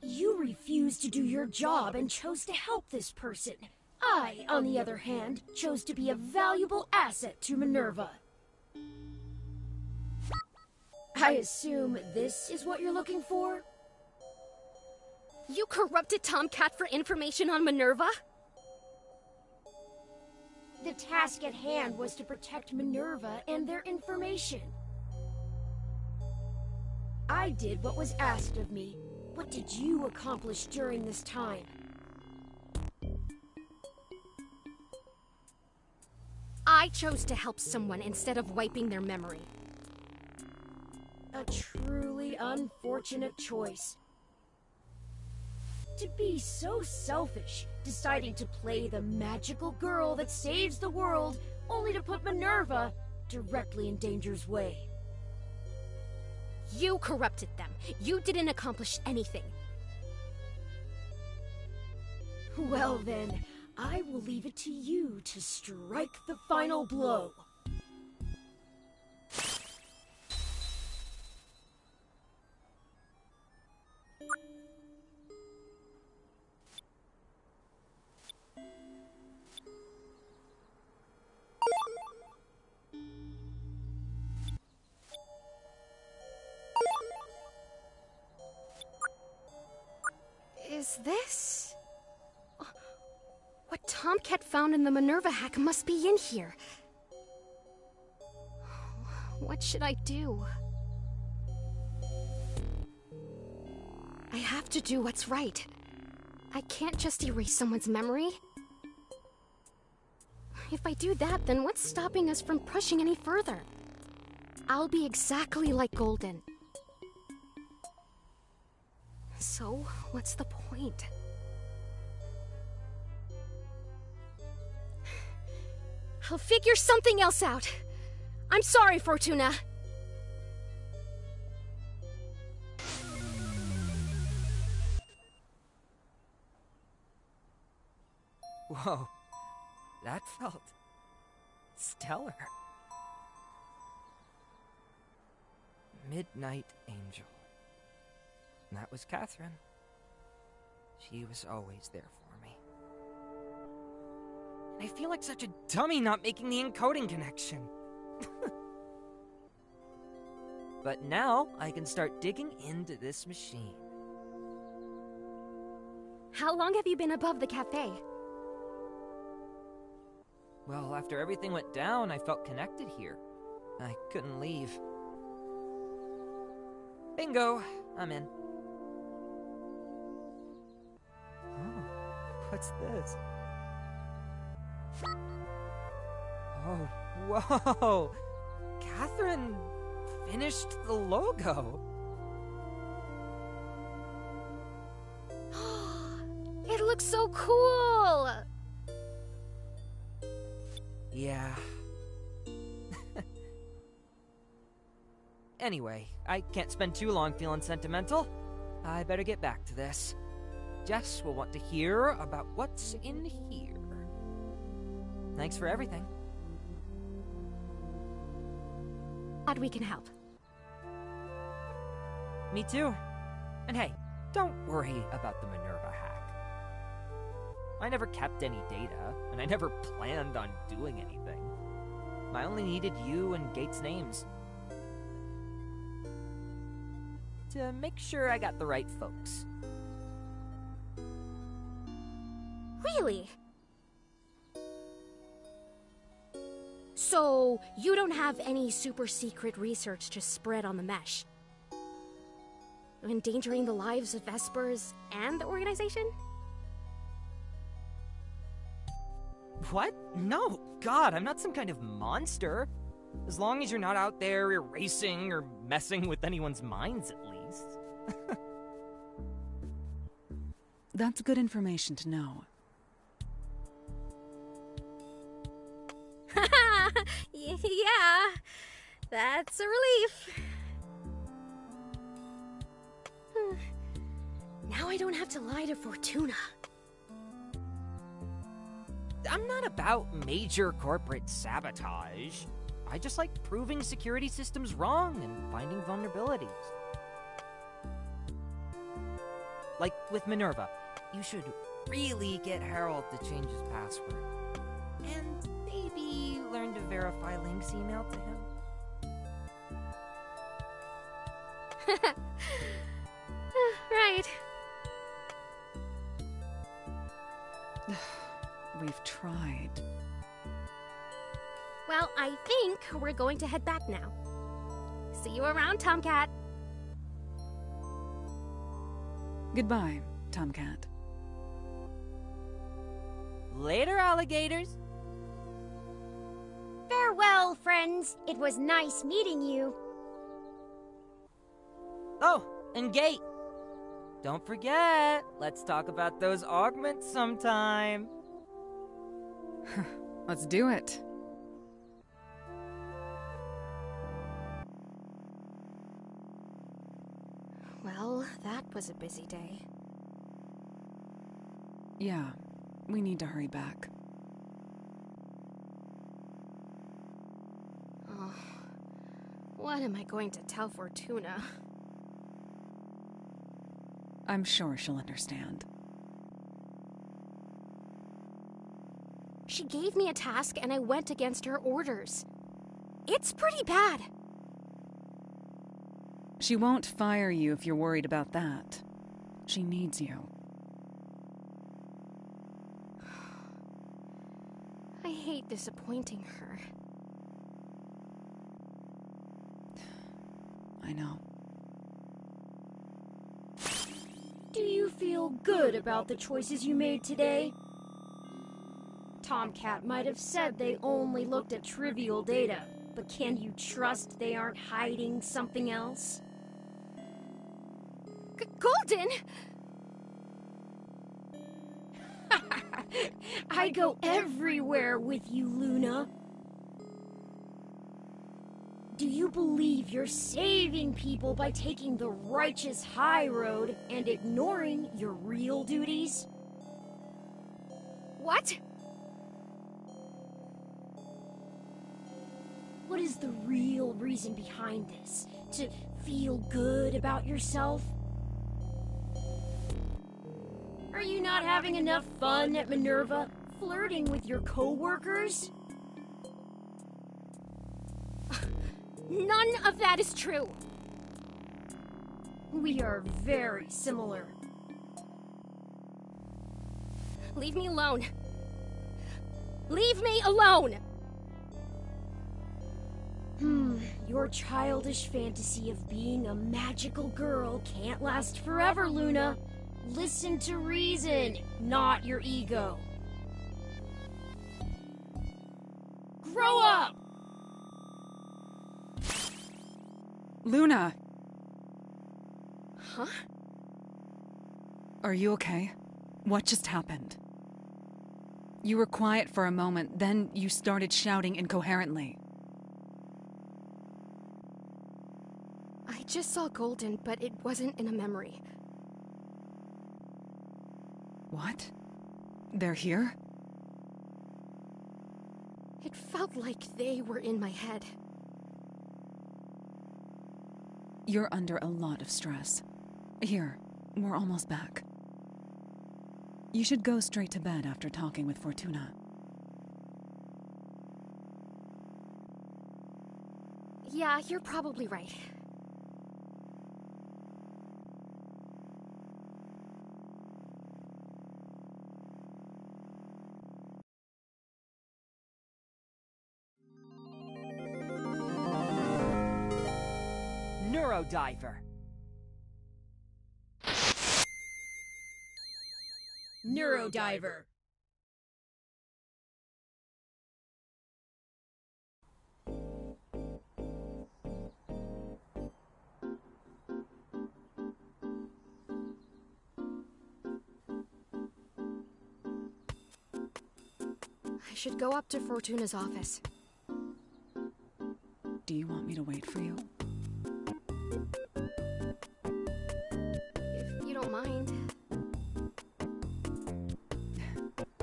S10: You refused to do your job and chose to help this person. I, on the other hand, chose to be a valuable asset to Minerva. I assume this is what you're looking for?
S1: You corrupted Tomcat for information on Minerva?
S10: The task at hand was to protect Minerva and their information. I did what was asked of me. What did you accomplish during this time?
S1: I chose to help someone instead of wiping their memory.
S10: A truly unfortunate choice. To be so selfish, deciding to play the magical girl that saves the world, only to put Minerva directly in danger's way.
S1: You corrupted them. You didn't accomplish anything.
S10: Well then, I will leave it to you to strike the final blow.
S1: Is this... What Tomcat found in the Minerva hack must be in here. What should I do? I have to do what's right. I can't just erase someone's memory. If I do that, then what's stopping us from pushing any further? I'll be exactly like Golden. So, what's the point? I'll figure something else out. I'm sorry, Fortuna.
S6: Whoa, that felt stellar. Midnight Angel. That was Catherine. She was always there for me. And I feel like such a dummy not making the encoding connection. But now I can start digging into this machine.
S1: How long have you been above the cafe?
S6: Well, after everything went down, I felt connected here. I couldn't leave. Bingo! I'm in. Oh, what's this? Oh, whoa! Catherine finished the logo.
S1: It looks so cool!
S6: Yeah. Anyway, I can't spend too long feeling sentimental. I better get back to this. Jess will want to hear about what's in here. Thanks for everything.
S1: Glad we can help.
S6: Me too. And hey, don't worry about the Minerva hack. I never kept any data, and I never planned on doing anything. I only needed you and Gates' names to make sure I got the right folks.
S1: Really? So, you don't have any super secret research to spread on the mesh? Endangering the lives of Vespers and the organization?
S6: What? No, God, I'm not some kind of monster. As long as you're not out there erasing or messing with anyone's minds, at least.
S2: That's good information to know.
S1: Yeah, that's a relief. Now I don't have to lie to Fortuna.
S6: I'm not about major corporate sabotage. I just like proving security systems wrong and finding vulnerabilities. Like with Minerva, you should really get Harold to change his password. And maybe learn to verify Link's email to him.
S1: Right.
S2: We've tried.
S1: Well, I think we're going to head back now. See you around, Tomcat.
S2: Goodbye, Tomcat.
S6: Later, alligators.
S10: Farewell, friends. It was nice meeting you.
S6: Oh, and Gate. Don't forget, let's talk about those augments sometime.
S2: Let's do it.
S1: Well, that was a busy day.
S2: Yeah, we need to hurry back.
S1: Oh, what am I going to tell Fortuna?
S2: I'm sure she'll understand.
S1: She gave me a task and I went against her orders. It's pretty bad.
S2: She won't fire you if you're worried about that. She needs you.
S1: I hate disappointing her.
S2: I know.
S10: Do you feel good about the choices you made today? Tomcat might have said they only looked at trivial data, but can you trust they aren't hiding something else?
S1: Golden!
S10: I go everywhere with you, Luna. Do you believe you're saving people by taking the righteous high road and ignoring your real duties?
S1: What?
S10: What is the real reason behind this? To feel good about yourself? Are you not having enough fun at Minerva, flirting with your co-workers?
S1: None of that is true.
S10: We are very similar.
S1: Leave me alone. Leave me alone!
S10: Your childish fantasy of being a magical girl can't last forever, Luna. Listen to reason, not your ego. Grow up!
S2: Luna!
S1: Huh?
S2: Are you okay? What just happened? You were quiet for a moment, then you started shouting incoherently.
S1: I just saw Golden, but it wasn't in a memory.
S2: What? They're here?
S1: It felt like they were in my head.
S2: You're under a lot of stress. Here, we're almost back. You should go straight to bed after talking with Fortuna.
S1: Yeah, you're probably right.
S6: NEURODIVER.
S10: NEURODIVER.
S1: I should go up to Fortuna's office.
S2: Do you want me to wait for you?
S1: If you don't mind.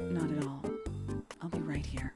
S2: Not at all. I'll be right here.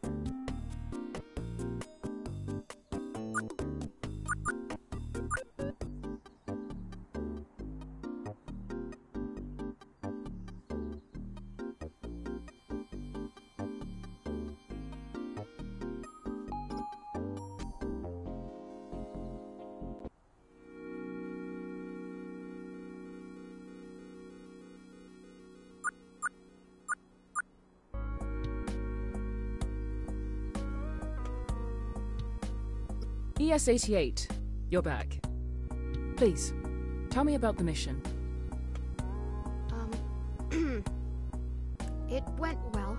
S7: ES-88, you're back. Please, tell me about the mission.
S1: It went well.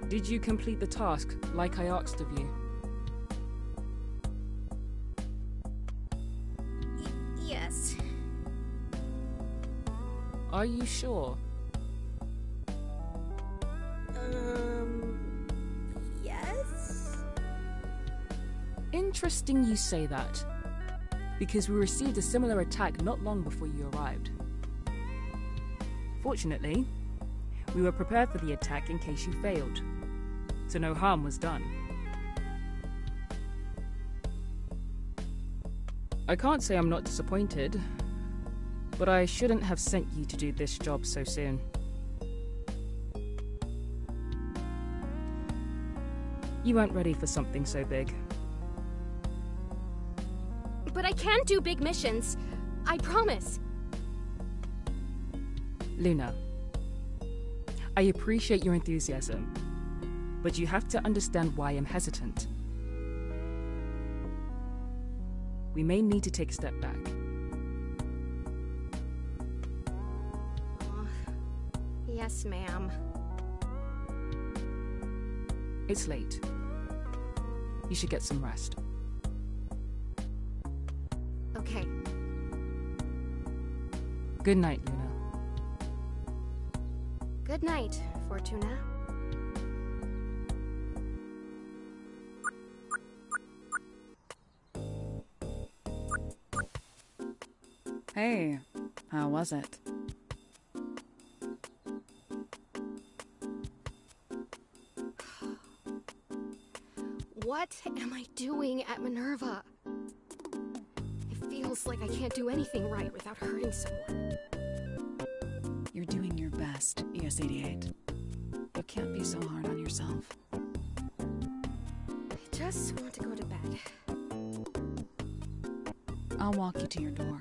S7: Did you complete the task like I asked of you? Are you sure?
S10: Yes?
S7: Interesting you say that, because we received a similar attack not long before you arrived. Fortunately, we were prepared for the attack in case you failed, so no harm was done. I can't say I'm not disappointed, but I shouldn't have sent you to do this job so soon. You weren't ready for something so big.
S1: But I can do big missions. I promise.
S7: Luna, I appreciate your enthusiasm, but you have to understand why I'm hesitant. We may need to take a step back.
S1: Yes, ma'am.
S7: It's late. You should get some rest.
S1: Okay.
S7: Good night, Luna.
S1: Good night, Fortuna.
S2: Hey, how was it?
S1: What am I doing at Minerva? It feels like I can't do anything right without hurting someone.
S2: You're doing your best, ES-88. You can't be so hard on yourself.
S1: I just want to go to bed.
S2: I'll walk you to your door.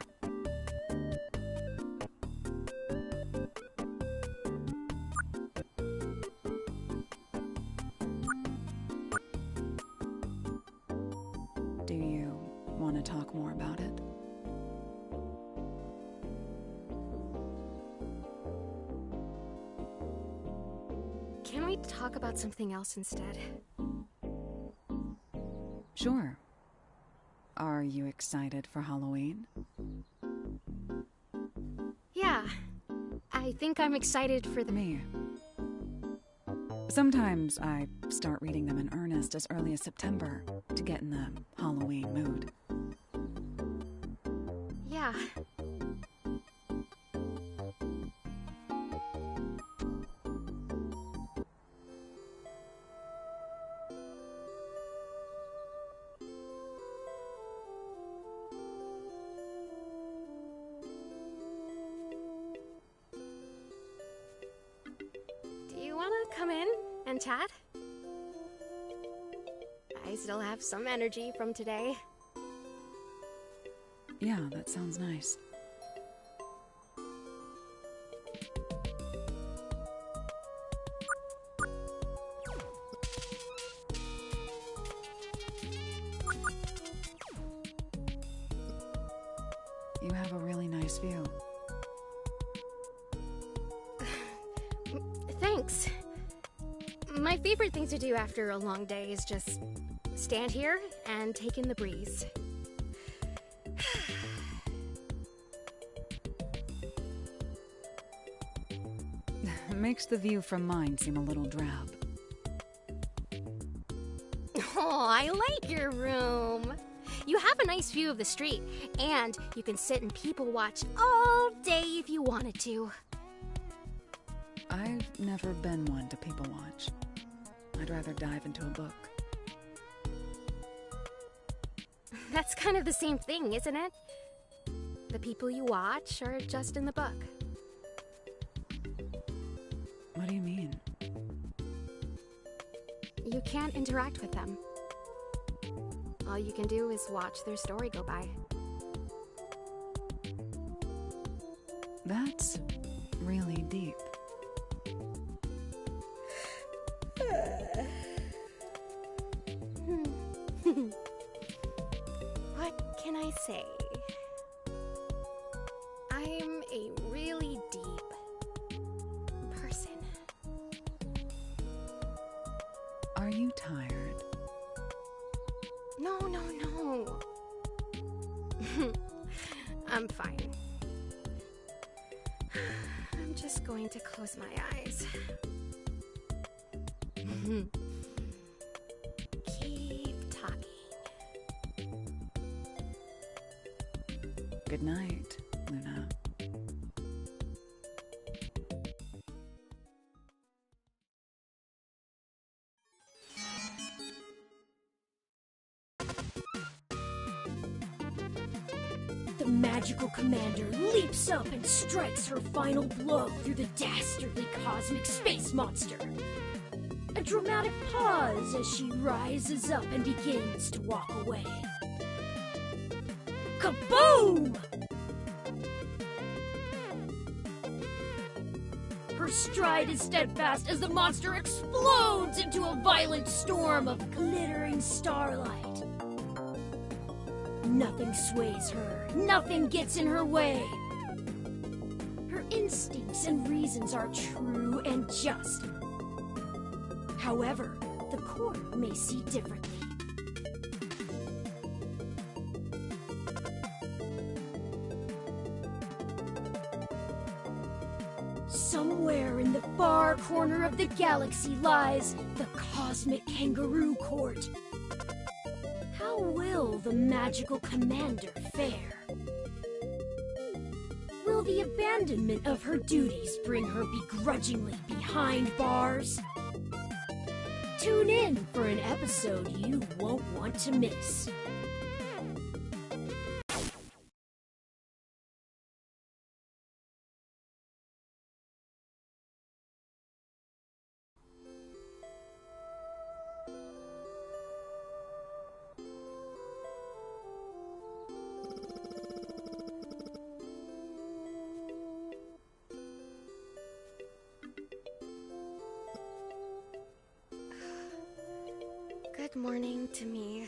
S2: Do you want to talk more about it?
S1: Can we talk about something else instead?
S2: Sure. Are you excited for Halloween?
S1: Yeah. I think I'm excited for the...
S2: Me. Sometimes I start reading them in earnest as early as September to get in the Halloween mood.
S1: Yeah. Do you want to come in and chat? I still have some energy from today.
S2: Yeah, that sounds nice. You have a really nice view.
S1: Thanks. My favorite thing to do after a long day is just stand here and take in the breeze.
S2: Makes the view from mine seem a little drab.
S1: Oh, I like your room. You have a nice view of the street, and you can sit and people watch all day if you wanted to.
S2: I've never been one to people watch. I'd rather dive into a book.
S1: That's kind of the same thing, isn't it? The people you watch are just in the book.
S2: What do you mean?
S1: You can't interact with them. All you can do is watch their story go by.
S2: That's really deep.
S1: What can I say? I'm a really deep person.
S2: Are you tired?
S1: No. I'm fine. just going to close my eyes. Keep talking.
S2: Good night, Luna.
S10: The magical commander leaps up and strikes her final blow through the dastardly cosmic space monster. A dramatic pause as she rises up and begins to walk away. Kaboom! Her stride is steadfast as the monster explodes into a violent storm of glittering starlight. Nothing sways her, nothing gets in her way. Her instincts and reasons are true and just. However, the court may see differently. Somewhere in the far corner of the galaxy lies the Cosmic Kangaroo Court. How will the magical commander fare? Will the abandonment of her duties bring her begrudgingly behind bars? Tune in for an episode you won't want to miss.
S1: Good morning to me.